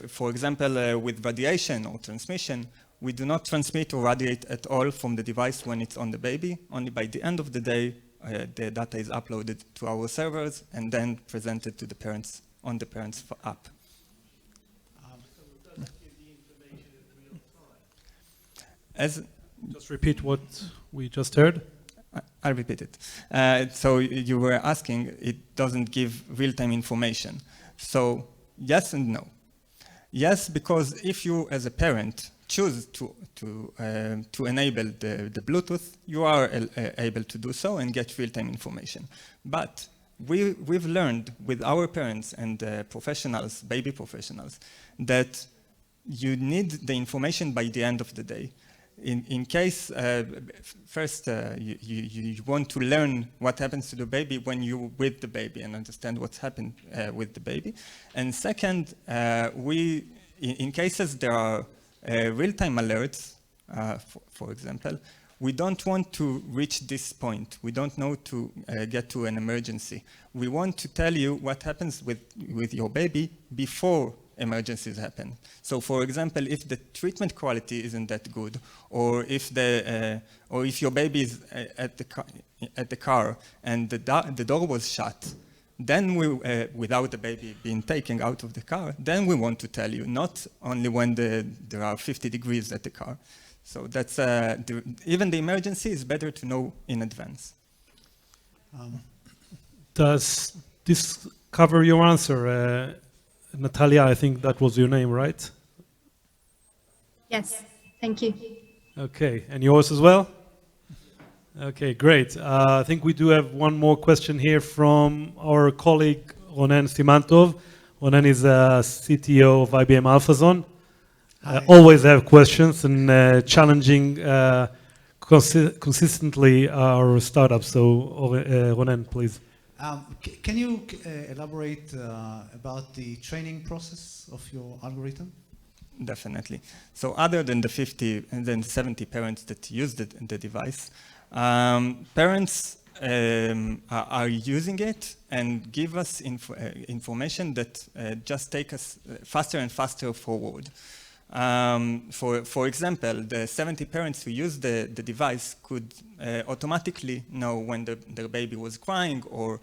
for example, with radiation or transmission, we do not transmit or radiate at all from the device when it's on the baby. Only by the end of the day, the data is uploaded to our servers and then presented to the parents on the parents' app. Just repeat what we just heard. I'll repeat it. So you were asking, it doesn't give real-time information. So yes and no. Yes, because if you, as a parent, choose to enable the Bluetooth, you are able to do so and get real-time information. But we've learned with our parents and professionals, baby professionals, that you need the information by the end of the day. In case, first, you want to learn what happens to the baby when you're with the baby and understand what's happened with the baby. And second, in cases there are real-time alerts, for example, we don't want to reach this point. We don't know to get to an emergency. We want to tell you what happens with your baby before emergencies happen. So, for example, if the treatment quality isn't that good, or if your baby is at the car and the door was shut, then without the baby being taken out of the car, then we want to tell you, not only when there are 50 degrees at the car. So that's even the emergency is better to know in advance. Does this cover your answer? Natalia, I think that was your name, right? Yes, thank you. Okay, and yours as well? Okay, great. I think we do have one more question here from our colleague Ronen Simantov. Ronen is CTO of IBM AlphaZone. Always have questions and challenging consistently our startups. So Ronen, please. Can you elaborate about the training process of your algorithm? Definitely. So other than the 50 and then 70 parents that use the device, parents are using it and give us information that just take us faster and faster forward. For example, the 70 parents who use the device could automatically know when their baby was crying or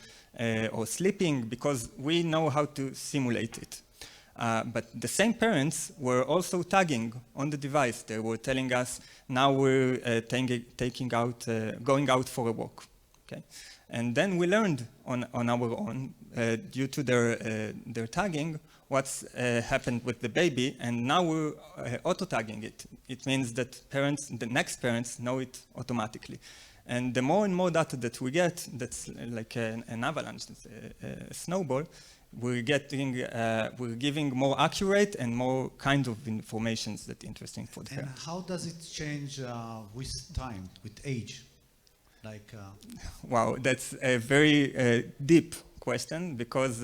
sleeping, because we know how to simulate it. But the same parents were also tagging on the device. They were telling us, now we're going out for a walk. Okay? And then we learned on our own, due to their tagging, what's happened with the baby, and now we're auto-tagging it. It means that the next parents know it automatically. And the more and more data that we get, that's like an avalanche, a snowball, we're giving more accurate and more kind of information that's interesting for the And parents. how does it change with time, with age? Like, Wow, that's a very deep question, because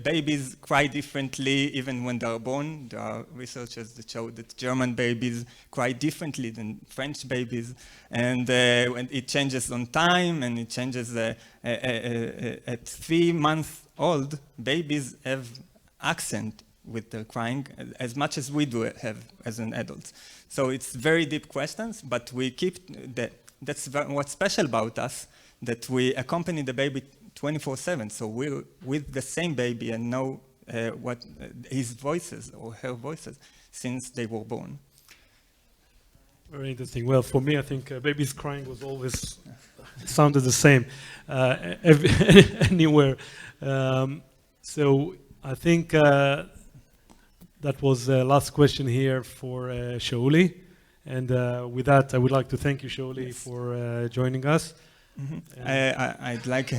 babies cry differently even when they're born. There are researchers that show that German babies cry differently than French babies, and when it changes on time, and it changes at 3 months old, babies have accent with their crying as much as we do have as an adult. So it's very deep questions, but we keep that's what's special about us, that we accompany the baby 24/7. So we're with the same baby and know what his voices or her voices since they were born. Very interesting. Well, for me, I think babies crying was always sounded the same anywhere. So I think that was the last question here for Shauli. And with that, I would like to thank you, Shauli, for joining us. I'd like...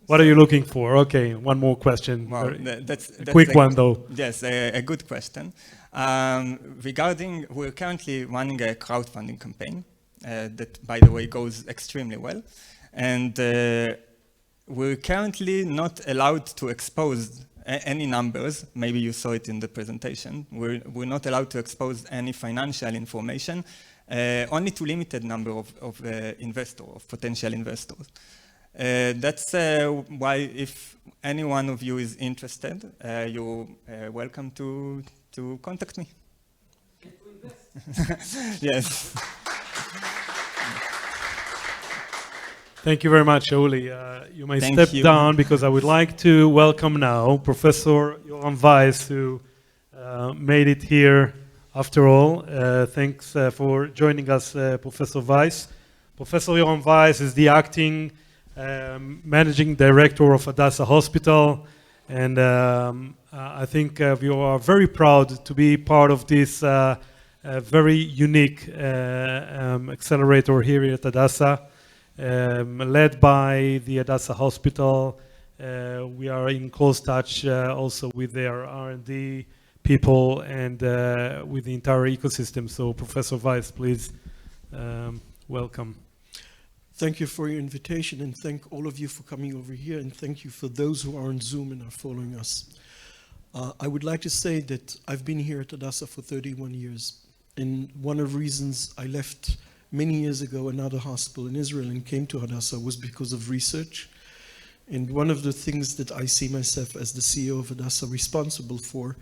What are you looking for? Okay, one more question. Well, that's a quick one, though. Yes, a good question. We're currently running a crowdfunding campaign that, by the way, goes extremely well. And we're currently not allowed to expose any numbers. Maybe you saw it in the presentation. We're not allowed to expose any financial information, only to limited number of investors, of potential investors. That's why, if any one of you is interested, you're welcome to contact me. Yes. Thank you very much, Shauli. You may step down, because I would like to welcome now Professor Yoram Weiss, who made it here after all. Thanks for joining us, Professor Weiss. Professor Yoram Weiss is the acting managing director of Hadassah Hospital, and I think we are very proud to be part of this very unique accelerator here at Hadassah, led by the Hadassah Hospital. We are in close touch also with their R&D people and with the entire ecosystem. So Professor Weiss, please, welcome. Thank you for your invitation, and thank all of you for coming over here, and thank you for those who are on Zoom and are following us. I would like to say that I've been here at Hadassah for 31 years, and one of the reasons I left many years ago another hospital in Israel and came to Hadassah was because of research. And one of the things that I see myself as the CEO of Hadassah responsible for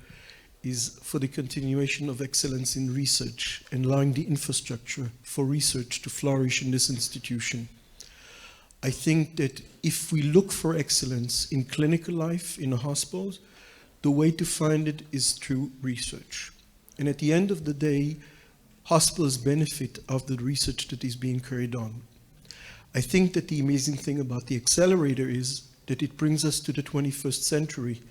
is for the continuation of excellence in research and allowing the infrastructure for research to flourish in this institution. I think that if we look for excellence in clinical life in a hospital, the way to find it is through research. And at the end of the day, hospitals benefit of the research that is being carried on. I think that the amazing thing about the accelerator is that it brings us to the 21st century,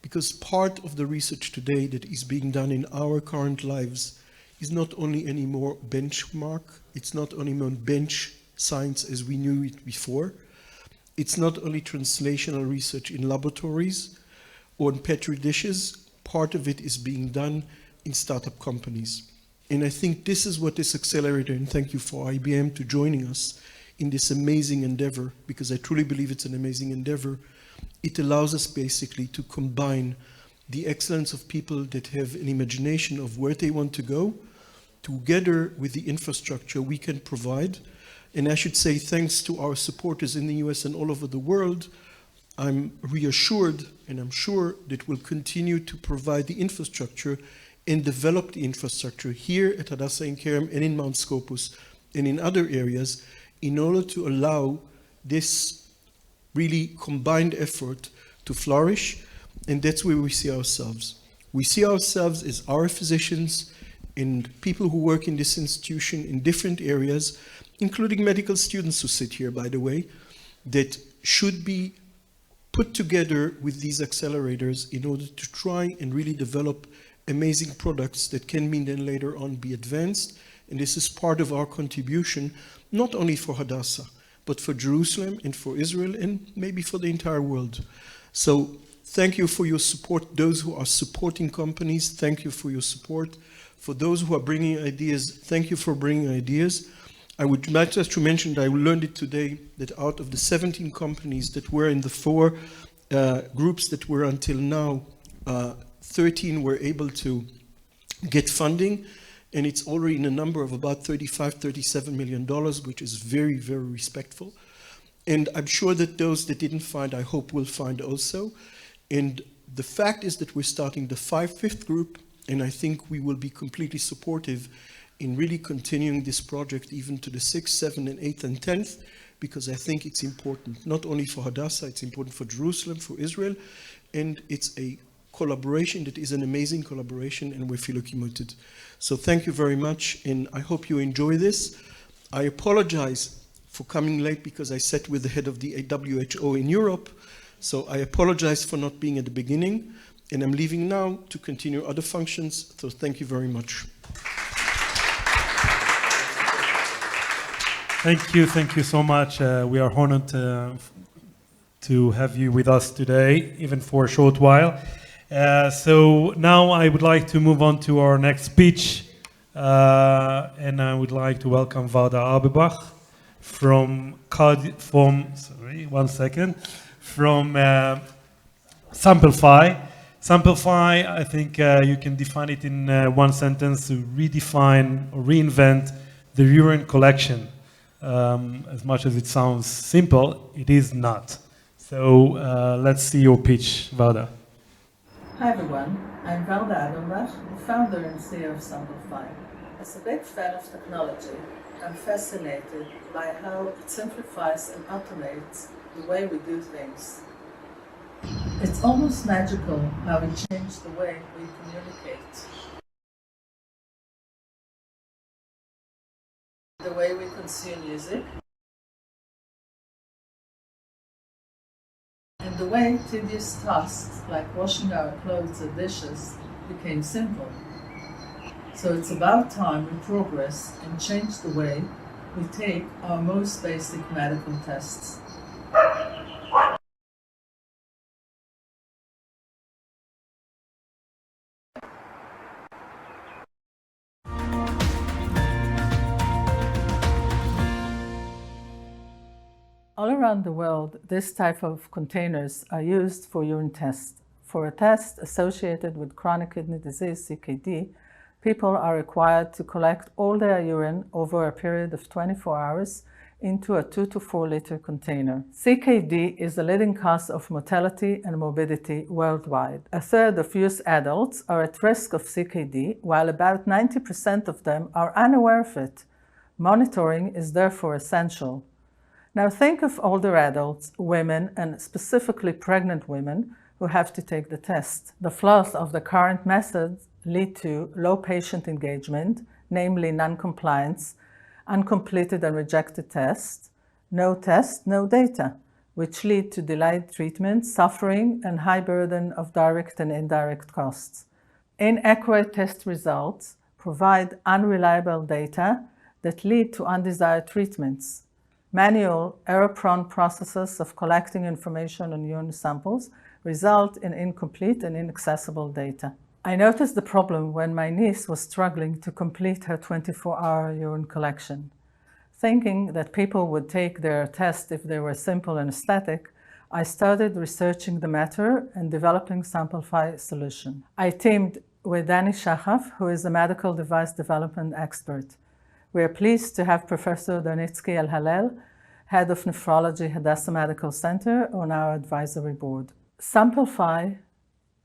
because part of the research today that is being done in our current lives is not only anymore benchmark, it's not only more bench science as we knew it before, it's not only translational research in laboratories or in petri dishes, part of it is being done in startup companies. And I think this is what this accelerator, and thank you for IBM to joining us in this amazing endeavor, because I truly believe it's an amazing endeavor. It allows us basically to combine the excellence of people that have an imagination of where they want to go, together with the infrastructure we can provide. And I should say, thanks to our supporters in the US and all over the world, I'm reassured, and I'm sure that we'll continue to provide the infrastructure and develop the infrastructure here at Hadassah in Kerem and in Mount Scopus and in other areas, in order to allow this really combined effort to flourish. And that's where we see ourselves. We see ourselves as our physicians and people who work in this institution in different areas, including medical students who sit here, by the way, that should be put together with these accelerators in order to try and really develop amazing products that can mean then later on be advanced. And this is part of our contribution, not only for Hadassah, but for Jerusalem and for Israel and maybe for the entire world. So thank you for your support. Those who are supporting companies, thank you for your support. For those who are bringing ideas, thank you for bringing ideas. I would like just to mention that I learned it today that out of the 17 companies that were in the 4 groups that were until now, 13 were able to get funding, and it's already in a number of about $37 million, which is very, very respectful. And I'm sure that those that didn't find, I hope will find also. And the fact is that we're starting the 5th group, and I think we will be completely supportive in really continuing this project even to the 6th, 7th, and 8th, and 10th, because I think it's important, not only for Hadassah, it's important for Jerusalem, for Israel, and it's a collaboration that is an amazing collaboration, and we feel committed. So thank you very much, and I hope you enjoy this. I apologize for coming late because I sat with the head of the WHO in Europe, so I apologize for not being at the beginning, and I'm leaving now to continue other functions, so thank you very much. Thank you so much. We are honored to have you with us today, even for a short while. So now I would like to move on to our next speech, and I would like to welcome Varda Arbebach from Samplify. Samplify, I think you can define it in one sentence: to redefine or reinvent the urine collection. As much as it sounds simple, it is not. So let's see your pitch, Varda. Hi everyone, I'm Varda Arbebach, the founder and CEO of Samplify. As a big fan of technology, I'm fascinated by how it simplifies and automates the way we do things. It's almost magical how it changed the way we communicate, the way we consume music, and the way tedious tasks like washing our clothes or dishes became simple. So it's about time we progress and change the way we take our most basic medical tests. All around the world, this type of containers are used for urine tests. For a test associated with chronic kidney disease, CKD, people are required to collect all their urine over a period of 24 hours into a 2 to 4 liter container. CKD is the leading cause of mortality and morbidity worldwide. A third of US adults are at risk of CKD, while about 90% of them are unaware of it. Monitoring is therefore essential. Now think of older adults, women, and specifically pregnant women who have to take the test. The flaws of the current methods lead to low patient engagement, namely non-compliance, uncompleted and rejected tests, no test, no data, which lead to delayed treatment, suffering, and high burden of direct and indirect costs. Inaccurate test results provide unreliable data that lead to undesired treatments. Manual, error-prone processes of collecting information on urine samples result in incomplete and inaccessible data. I noticed the problem when my niece was struggling to complete her 24-hour urine collection. Thinking that people would take their test if they were simple and aesthetic, I started researching the matter and developing Samplify solution. I teamed with Danny Shachaf, who is a medical device development expert. We are pleased to have Professor Donitsky El-Halel, Head of Nephrology, Hadassah Medical Center, on our advisory board. Samplify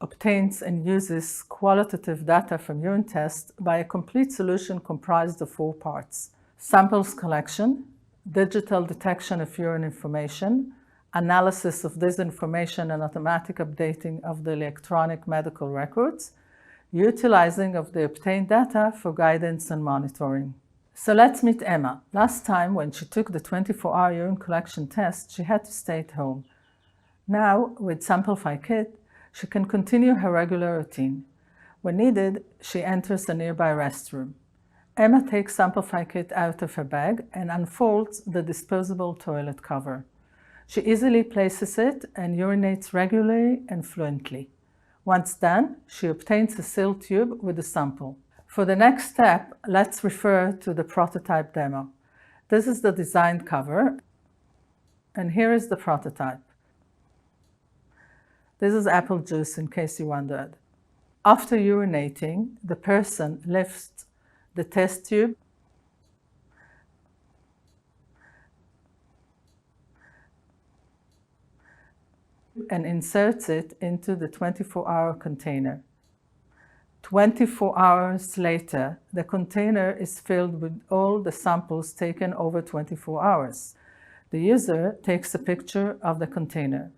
obtains and uses qualitative data from urine tests by a complete solution comprised of 4 parts: samples collection, digital detection of urine information, analysis of this information and automatic updating of the electronic medical records, utilizing of the obtained data for guidance and monitoring. So let's meet Emma. Last time when she took the 24-hour urine collection test, she had to stay at home. Now, with Samplify Kit, she can continue her regular routine. When needed, she enters a nearby restroom. Emma takes Samplify Kit out of her bag and unfolds the disposable toilet cover. She easily places it and urinates regularly and fluently. Once done, she obtains a sealed tube with a sample. For the next step, let's refer to the prototype demo. This is the design cover, and here is the prototype. This is apple juice, in case you wondered. After urinating, the person lifts the test tube and inserts it into the 24-hour container. 24 hours later, the container is filled with all the samples taken over 24 hours. The user takes a picture of the container.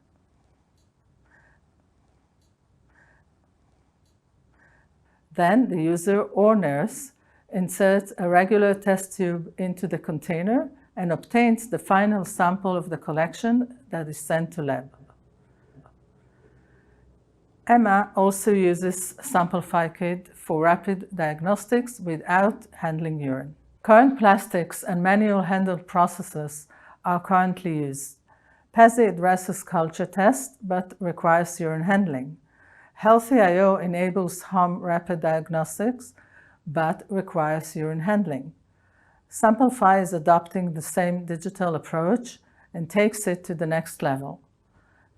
Then the user or nurse inserts a regular test tube into the container and obtains the final sample of the collection that is sent to lab. Emma also uses Samplify Kit for rapid diagnostics without handling urine. Current plastics and manual handled processes are currently used. PASI addresses culture test but requires urine handling. Healthy.io enables home rapid diagnostics but requires urine handling. Samplify is adopting the same digital approach and takes it to the next level.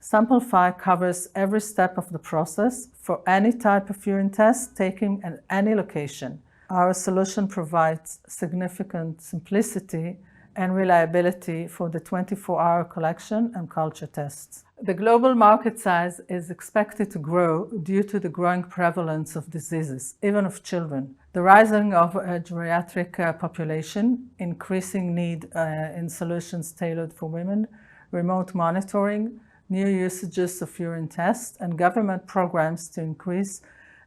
Samplify covers every step of the process for any type of urine test taken at any location. Our solution provides significant simplicity and reliability for the 24-hour collection and culture tests. The global market size is expected to grow due to the growing prevalence of diseases, even of children, the rising of a geriatric population, increasing need in solutions tailored for women, remote monitoring, new usages of urine tests, and government programs to increase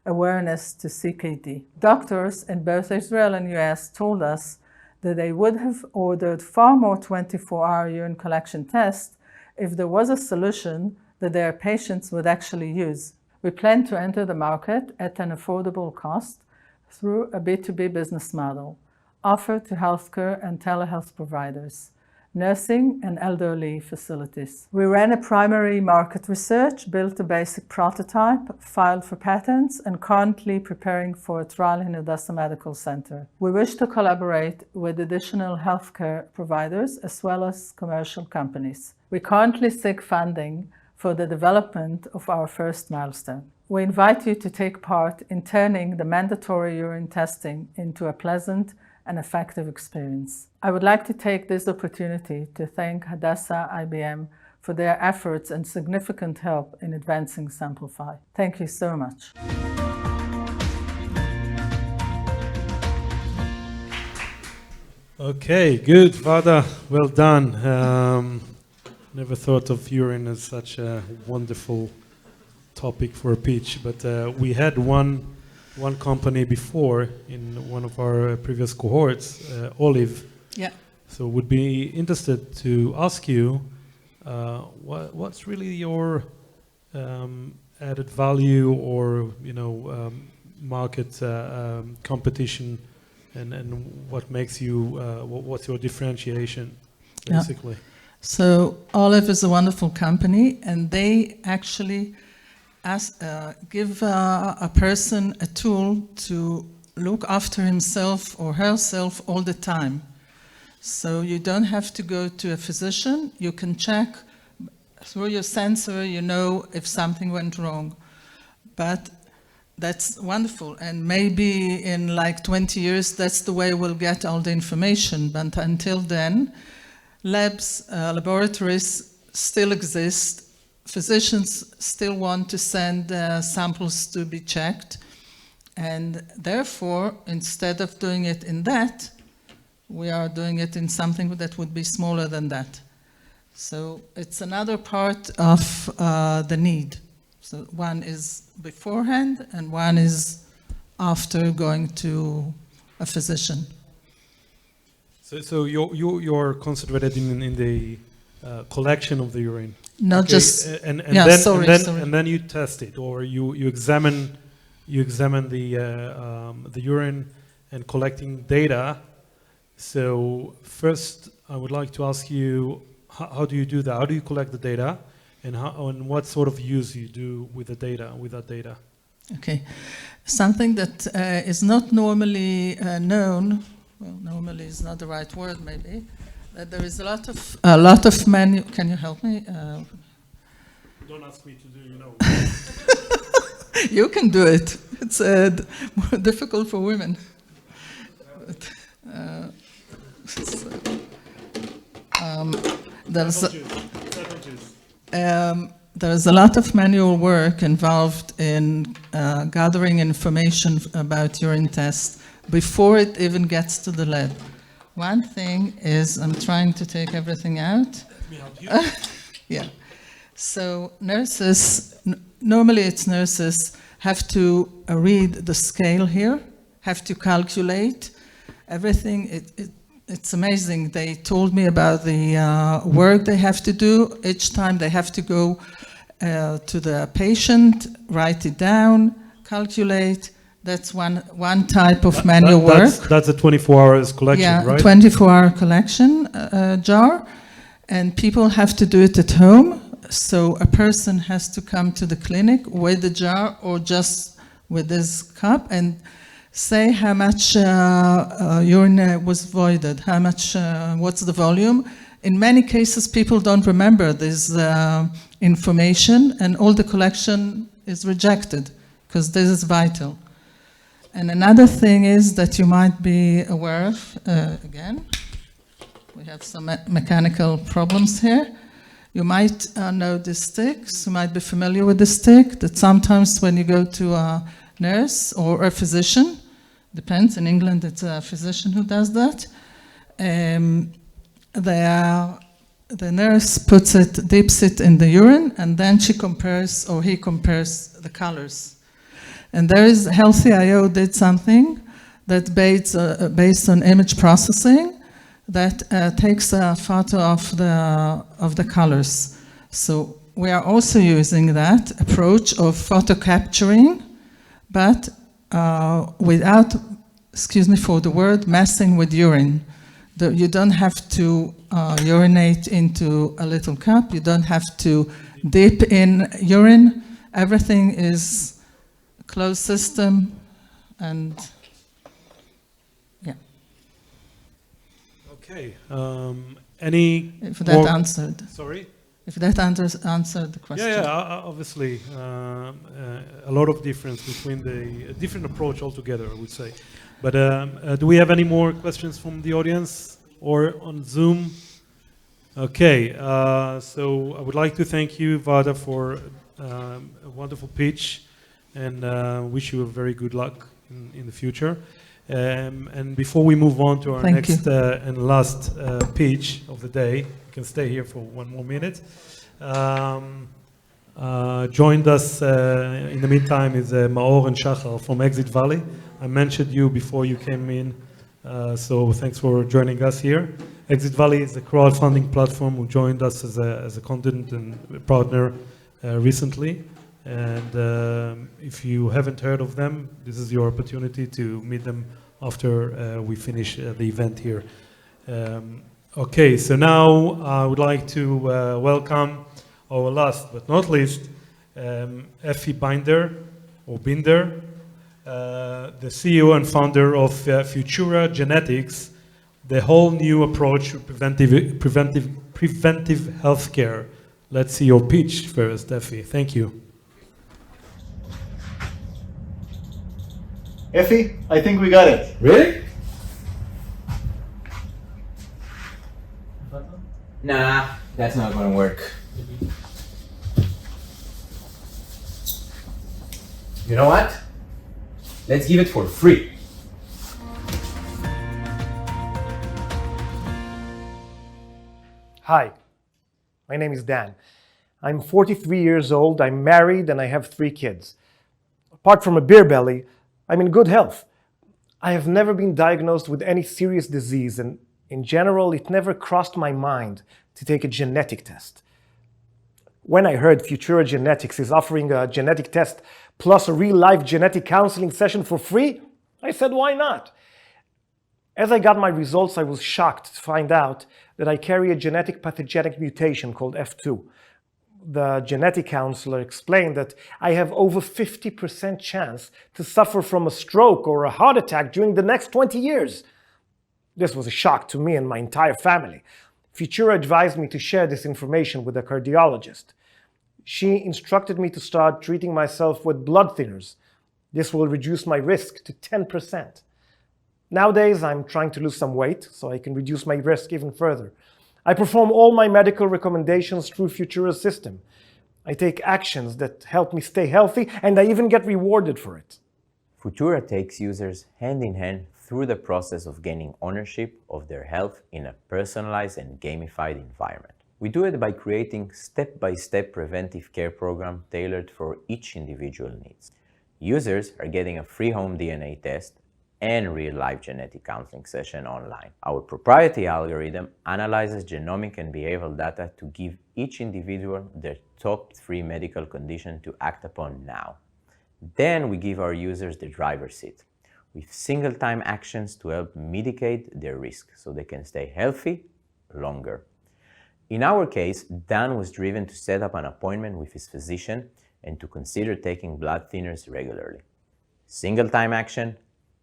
awareness to CKD. Doctors in both Israel and US told us that they would have ordered far more 24-hour urine collection tests if there was a solution that their patients would actually use. We plan to enter the market at an affordable cost through a B2B business model offered to healthcare and telehealth providers, nursing and elderly facilities. We ran a primary market research, built a basic prototype, filed for patents, and currently preparing for a trial in Hadassah Medical Center. We wish to collaborate with additional healthcare providers as well as commercial companies. We currently seek funding for the development of our first milestone. We invite you to take part in turning the mandatory urine testing into a pleasant and effective experience. I would like to take this opportunity to thank Hadassah IBM for their efforts and significant help in advancing Samplify. Thank you so much. Okay, good, Vada, well done. Never thought of urine as such a wonderful topic for a pitch, but we had one company before in one of our previous cohorts, Olive. Yeah. So would be interested to ask you, what's really your added value or market competition, and what makes you what's your differentiation basically? Yeah. So Olive is a wonderful company, and they actually give a person a tool to look after himself or herself all the time. So you don't have to go to a physician. You can check through your sensor, you know if something went wrong. But that's wonderful. And maybe in like 20 years, that's the way we'll get all the information. But until then, laboratories still exist. Physicians still want to send samples to be checked, and therefore, instead of doing it in that, we are doing it in something that would be smaller than that. So it's another part of the need. So one is beforehand, and one is after going to a physician. So you're concentrated in the collection of the urine. Not okay. just and sorry. And then you test it, or you examine the urine and collecting data. So first, I would like to ask you, how do you do that? How do you collect the data, and what sort of use you do with the data, with that data? Okay, something that is not normally known. Well, normally is not the right word, maybe. There is a lot of manual. Can you help me? Don't ask me to do, you know. You can do it. It's more difficult for women. But, there's a lot of manual work involved in gathering information about urine tests before it even gets to the lab. One thing is, I'm trying to take everything out. Let me help you. Yeah. So nurses, normally it's nurses, have to read the scale here, have to calculate everything. It's amazing. They told me about the work they have to do. Each time they have to go to the patient, write it down, calculate. That's one type of manual work. That's a 24 hours collection, right? Yeah, a 24-hour collection jar. And people have to do it at home. So a person has to come to the clinic with the jar or just with this cup and say how much urine was voided, how much, what's the volume. In many cases, people don't remember this information, and all the collection is rejected because this is vital. And another thing is that you might be aware of, again, we have some mechanical problems here. You might know the sticks, you might be familiar with the stick, that sometimes when you go to a nurse or a physician, depends, in England it's a physician who does that, the nurse dips it in the urine, and then she compares, or he compares the colors. And there is Healthy.io did something that based on image processing, that takes a photo of the colors. So we are also using that approach of photo capturing, but without, excuse me for the word, messing with urine. You don't have to urinate into a little cup. You don't have to dip in urine. Everything is a closed system, and yeah. Okay. Any if that answered. Sorry? If that answered the question. Yeah, obviously. A lot of difference between a different approach altogether, I would say. But do we have any more questions from the audience or on Zoom? Okay, so I would like to thank you, Vada, for a wonderful pitch, and wish you a very good luck in the future. And before we move on to our next and last pitch of the day, you can stay here for one more minute. Joined us in the meantime is Maor and Shachar from Exit Valley. I mentioned you before you came in, so thanks for joining us here. Exit Valley is a crowdfunding platform who joined us as a content and partner recently. And if you haven't heard of them, this is your opportunity to meet them after we finish the event here. Okay, so now I would like to welcome our last but not least, Effie Binder, the CEO and founder of Futura Genetics, the whole new approach to preventive healthcare. Let's see your pitch first, Effie. Thank you. Effie, I think we got it. Really? Nah, that's not going to work. You know what? Let's give it for free. Hi, my name is Dan. I'm 43 years old, I'm married, and I have 3 kids. Apart from a beer belly, I'm in good health. I have never been diagnosed with any serious disease, and in general, it never crossed my mind to take a genetic test. When I heard Futura Genetics is offering a genetic test plus a real-life genetic counseling session for free, I said, why not? As I got my results, I was shocked to find out that I carry a genetic pathogenic mutation called F2. The genetic counselor explained that I have over 50% chance to suffer from a stroke or a heart attack during the next 20 years. This was a shock to me and my entire family. Futura advised me to share this information with a cardiologist. She instructed me to start treating myself with blood thinners. This will reduce my risk to 10%. Nowadays, I'm trying to lose some weight so I can reduce my risk even further. I perform all my medical recommendations through Futura's system. I take actions that help me stay healthy, and I even get rewarded for it. Futura takes users hand in hand through the process of gaining ownership of their health in a personalized and gamified environment. We do it by creating step-by-step preventive care program tailored for each individual needs. Users are getting a free home DNA test and real-life genetic counseling session online. Our proprietary algorithm analyzes genomic and behavioral data to give each individual their top 3 medical conditions to act upon now. Then we give our users the driver's seat with single-time actions to help mitigate their risk so they can stay healthy longer. In our case, Dan was driven to set up an appointment with his physician and to consider taking blood thinners regularly. Single-time action,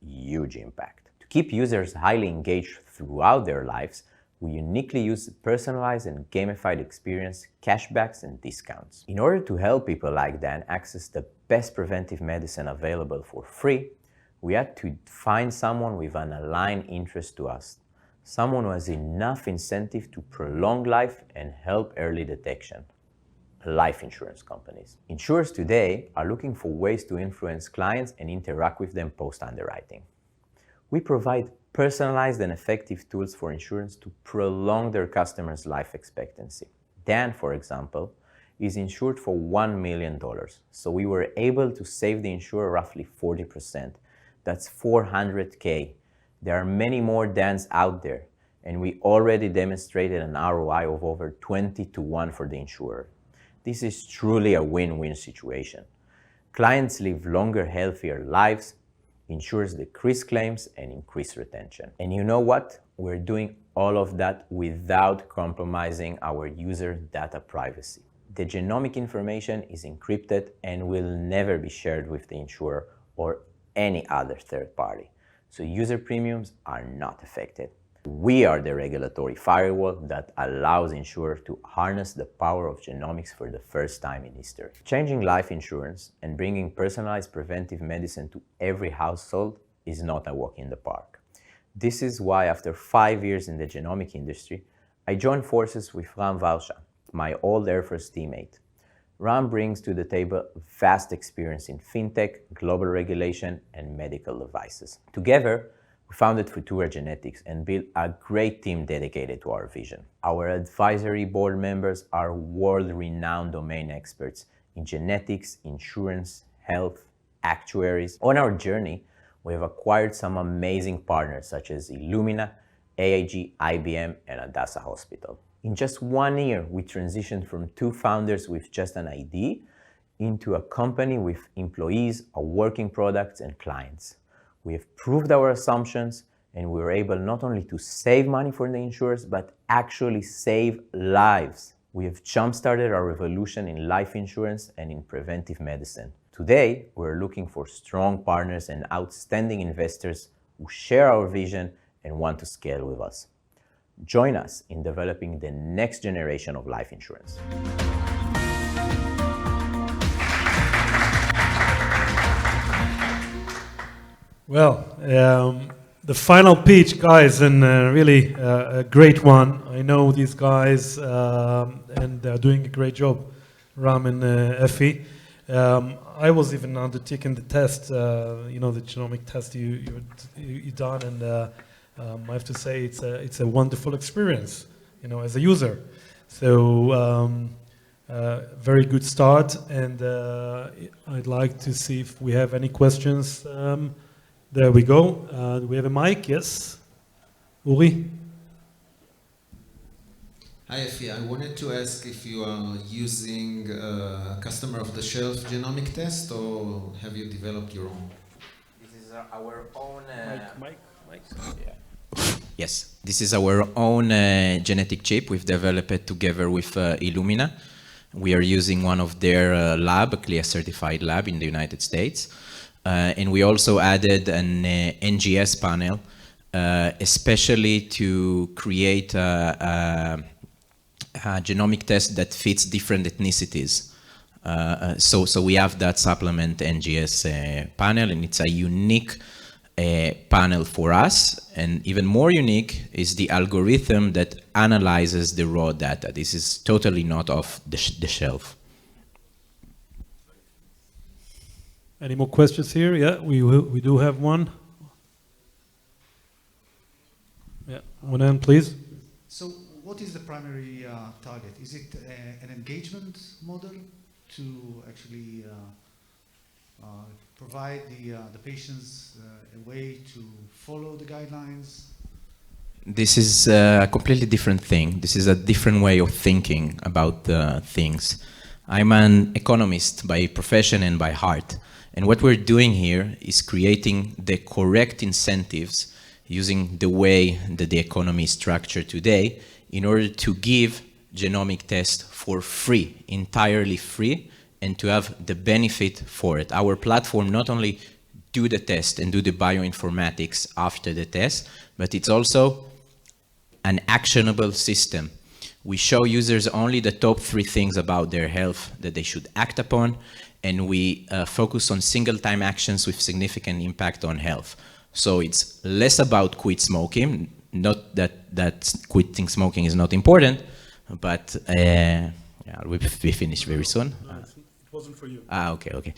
huge impact. To keep users highly engaged throughout their lives, we uniquely use personalized and gamified experience, cashbacks, and discounts. In order to help people like Dan access the best preventive medicine available for free, we had to find someone with an aligned interest to us, someone who has enough incentive to prolong life and help early detection. Life insurance companies. Insurers today are looking for ways to influence clients and interact with them post-underwriting. We provide personalized and effective tools for insurance to prolong their customers' life expectancy. Dan, for example, is insured for $1 million, so we were able to save the insurer roughly 40%. That's $400K. There are many more Dans out there, and we already demonstrated an ROI of over 20 to 1 for the insurer. This is truly a win-win situation. Clients live longer, healthier lives, insurers decrease claims, and increase retention. And you know what? We're doing all of that without compromising our user data privacy. The genomic information is encrypted and will never be shared with the insurer or any other third party, so user premiums are not affected. We are the regulatory firewall that allows insurers to harness the power of genomics for the first time in history. Changing life insurance and bringing personalized preventive medicine to every household is not a walk in the park. This is why after 5 years in the genomic industry, I joined forces with Ram Varsha, my old Air Force teammate. Ram brings to the table vast experience in fintech, global regulation, and medical devices. Together, we founded Futura Genetics and built a great team dedicated to our vision. Our advisory board members are world-renowned domain experts in genetics, insurance, health, actuaries. On our journey, we have acquired some amazing partners such as Illumina, AIG, IBM, and Hadassah Hospital. In just 1 year, we transitioned from 2 founders with just an idea into a company with employees, a working products, and clients. We have proved our assumptions, and we were able not only to save money for the insurers, but actually save lives. We have jump-started our revolution in life insurance and in preventive medicine. Today, we're looking for strong partners and outstanding investors who share our vision and want to scale with us. Join us in developing the next generation of life insurance. Well, the final pitch, guys, and really a great one. I know these guys, and they're doing a great job, Ram and Effie. I was even undertaking the test, the genomic test you done, and I have to say it's a wonderful experience, as a user. So very good start, and I'd like to see if we have any questions. There we go. Do we have a mic? Yes, Uri. Hi, Effie. I wanted to ask if you are using a customer off-the-shelf genomic test, or have you developed your own? This is our own... Mic. Yeah. Yes, this is our own genetic chip. We've developed it together with Illumina. We are using one of their lab, a CLIA certified lab in the United States. And we also added an NGS panel, especially to create a genomic test that fits different ethnicities. So we have that supplement NGS panel, and it's a unique panel for us, and even more unique is the algorithm that analyzes the raw data. This is totally not off the shelf. Any more questions here? Yeah, we do have one. Yeah, one hand, please. So what is the primary target? Is it an engagement model to actually provide the patients a way to follow the guidelines? This is a completely different thing. This is a different way of thinking about things. I'm an economist by profession and by heart. And what we're doing here is creating the correct incentives using the way that the economy is structured today in order to give genomic tests for free, entirely free, and to have the benefit for it. Our platform not only do the test and do the bioinformatics after the test, but it's also an actionable system. We show users only the top 3 things about their health that they should act upon, and we focus on single-time actions with significant impact on health. So it's less about quit smoking, not that quitting smoking is not important, but yeah, we finish very soon. Wasn't for you. Okay.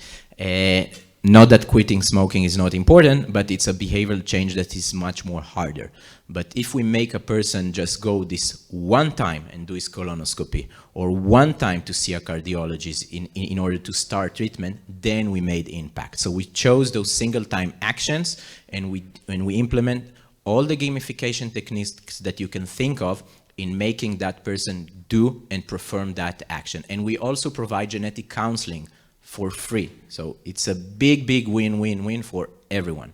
Not that quitting smoking is not important, but it's a behavioral change that is much more harder. But if we make a person just go this one time and do his colonoscopy, or one time to see a cardiologist in order to start treatment, then we made impact. So we chose those single-time actions, and we implement all the gamification techniques that you can think of in making that person do and perform that action. And we also provide genetic counseling for free. So it's a big, big win-win-win for everyone.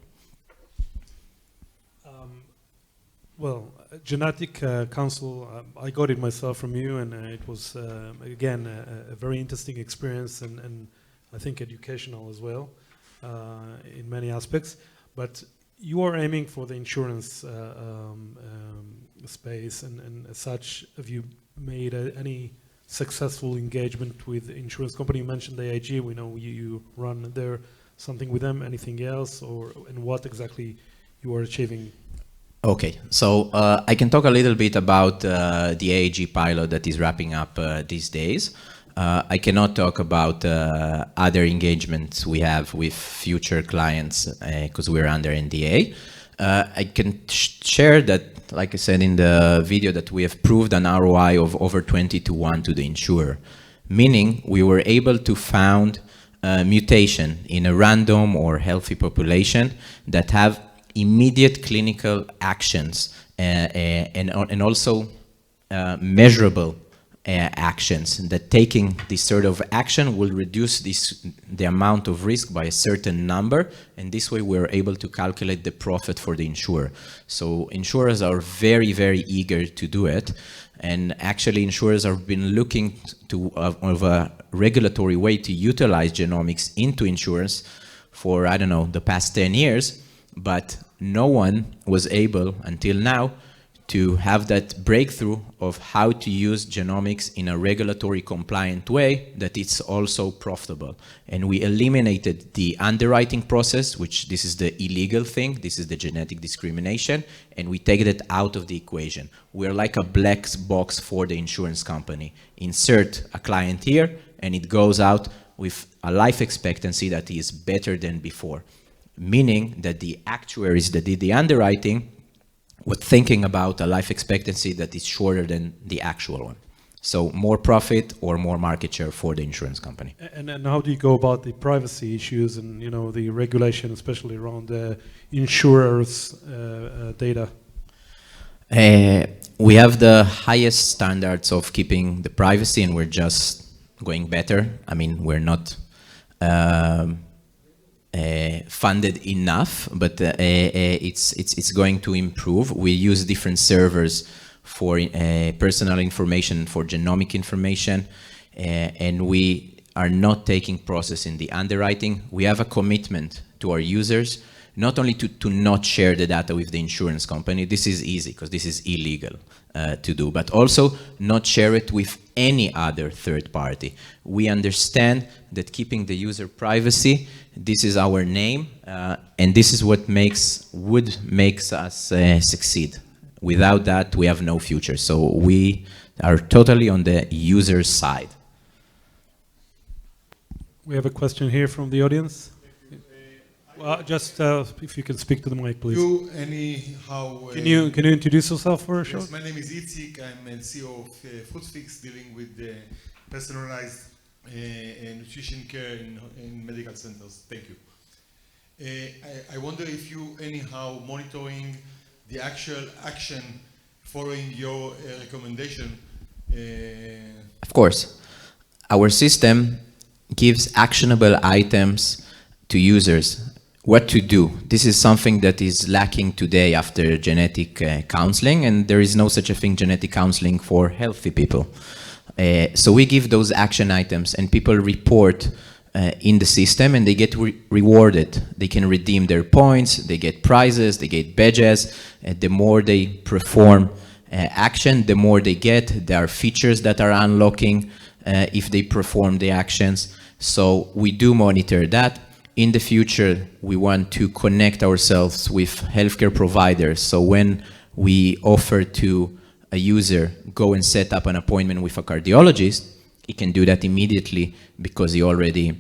Well, genetic counsel, I got it myself from you, and it was, again, a very interesting experience, and I think educational as well in many aspects. But you are aiming for the insurance space, and as such, have you made any successful engagement with insurance company? You mentioned the AIG. We know you run there something with them. Anything else, and what exactly you are achieving? Okay, so I can talk a little bit about the AIG pilot that is wrapping up these days. I cannot talk about other engagements we have with future clients because we're under NDA. I can share that, like I said in the video, that we have proved an ROI of over 20-to-1 to the insurer, meaning we were able to found a mutation in a random or healthy population that have immediate clinical actions and also measurable actions, that taking this sort of action will reduce the amount of risk by a certain number, and this way we're able to calculate the profit for the insurer. So insurers are very, very eager to do it, and actually insurers have been looking to of a regulatory way to utilize genomics into insurance for, I don't know, the past 10 years, but no one was able until now to have that breakthrough of how to use genomics in a regulatory compliant way that it's also profitable. And we eliminated the underwriting process, which this is the illegal thing, this is the genetic discrimination, and we take it out of the equation. We're like a black box for the insurance company. Insert a client here, and it goes out with a life expectancy that is better than before. Meaning that the actuaries that did the underwriting were thinking about a life expectancy that is shorter than the actual one. So more profit or more market share for the insurance company. And how do you go about the privacy issues and the regulation, especially around the insurers' data? We have the highest standards of keeping the privacy, and we're just going better. I mean, we're not funded enough, but it's going to improve. We use different servers for personal information, for genomic information, and we are not taking process in the underwriting. We have a commitment to our users, not only to not share the data with the insurance company. This is easy because this is illegal to do, but also not share it with any other third party. We understand that keeping the user privacy, this is our name, and this is what would makes us succeed. Without that, we have no future. So we are totally on the user side. We have a question here from the audience. Just if you can speak to the mic, please. Can you introduce yourself for a short? Yes, my name is Itzik. I'm the CEO of FoodFix, dealing with personalized nutrition care in medical centers. Thank you. I wonder if you anyhow monitoring the actual action following your recommendation. Of course. Our system gives actionable items to users. What to do. This is something that is lacking today after genetic counseling, and there is no such a thing genetic counseling for healthy people. So we give those action items, and people report in the system, and they get rewarded. They can redeem their points, they get prizes, they get badges. The more they perform action, the more they get. There are features that are unlocking if they perform the actions. So we do monitor that. In the future, we want to connect ourselves with healthcare providers. So when we offer to a user, go and set up an appointment with a cardiologist, he can do that immediately because he already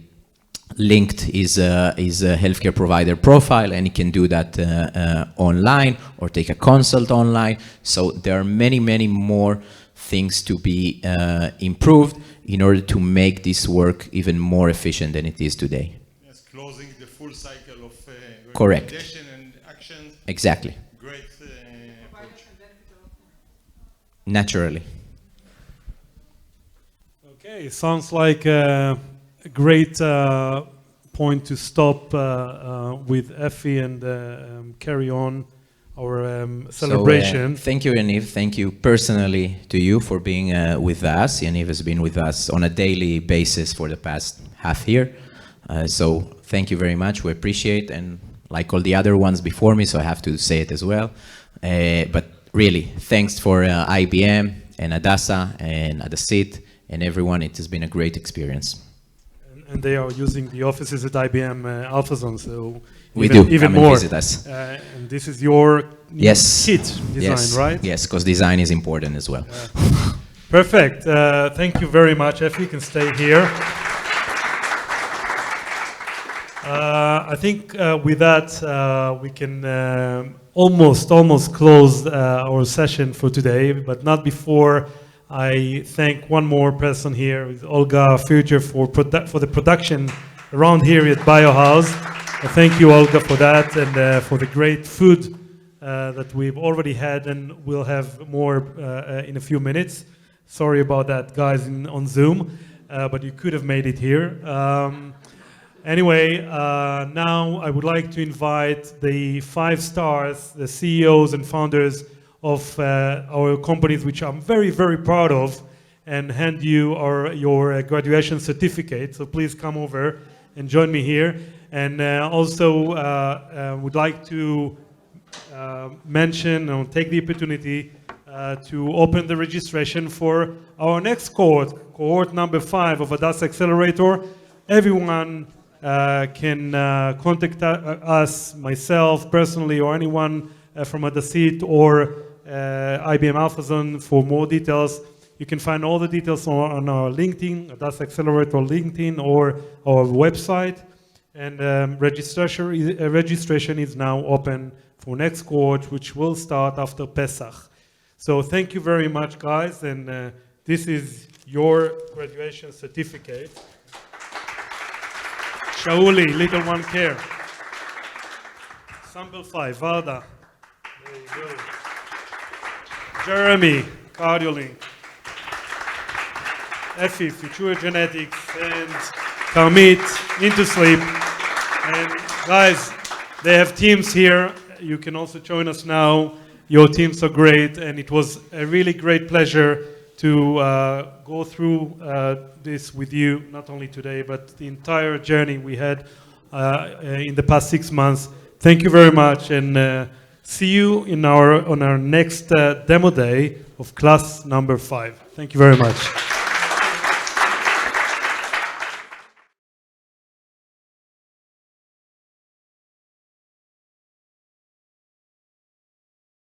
linked his healthcare provider profile, and he can do that online or take a consult online. So there are many, many more things to be improved in order to make this work even more efficient than it is today. Closing the full cycle of Correct. recommendation and actions. Exactly. Great approach. Naturally. Okay, sounds like a great point to stop with Effie and carry on our celebration. So, thank you, Yaniv. Thank you personally to you for being with us. Yaniv has been with us on a daily basis for the past half year. So thank you very much. We appreciate, and like all the other ones before me, so I have to say it as well. But really, thanks for IBM and Hadassah and Hadassah and everyone. It has been a great experience. And they are using the offices at IBM Alphazone, so we do even come more. And visit us. And this is your kit design, right? Yes, because design is important as well. Perfect. Thank you very much. Effie, you can stay here. I think with that we can almost close our session for today, but not before I thank one more person here, with Olga Future, for the production around here at Biohouse. Thank you, Olga, for that, and for the great food that we've already had, and we'll have more in a few minutes. Sorry about that, guys, on Zoom, but you could have made it here. Anyway, now I would like to invite the 5 stars, the CEOs and founders of our companies, which I'm very, very proud of, and hand you your graduation certificate. So please come over and join me here. And also would like to mention or take the opportunity to open the registration for our next cohort number 5 of Hadassah Accelerator. Everyone can contact us, myself personally, or anyone from Hadassah or IBM Alphazone for more details. You can find all the details on our LinkedIn, Hadassah Accelerator LinkedIn, or our website. And registration is now open for next cohort, which will start after Pesach. So thank you very much, guys, and this is your graduation certificate. Shauli, Little One Care. Sample 5, Varda. There you go. Jeremy, Cardiolink. Effie, Future Genetics, and Karmit, Into Sleep. And guys, they have teams here. You can also join us now. Your teams are great, and it was a really great pleasure to go through this with you, not only today, but the entire journey we had in the past 6 months. Thank you very much, and see you on our next demo day of class number 5. Thank you very much.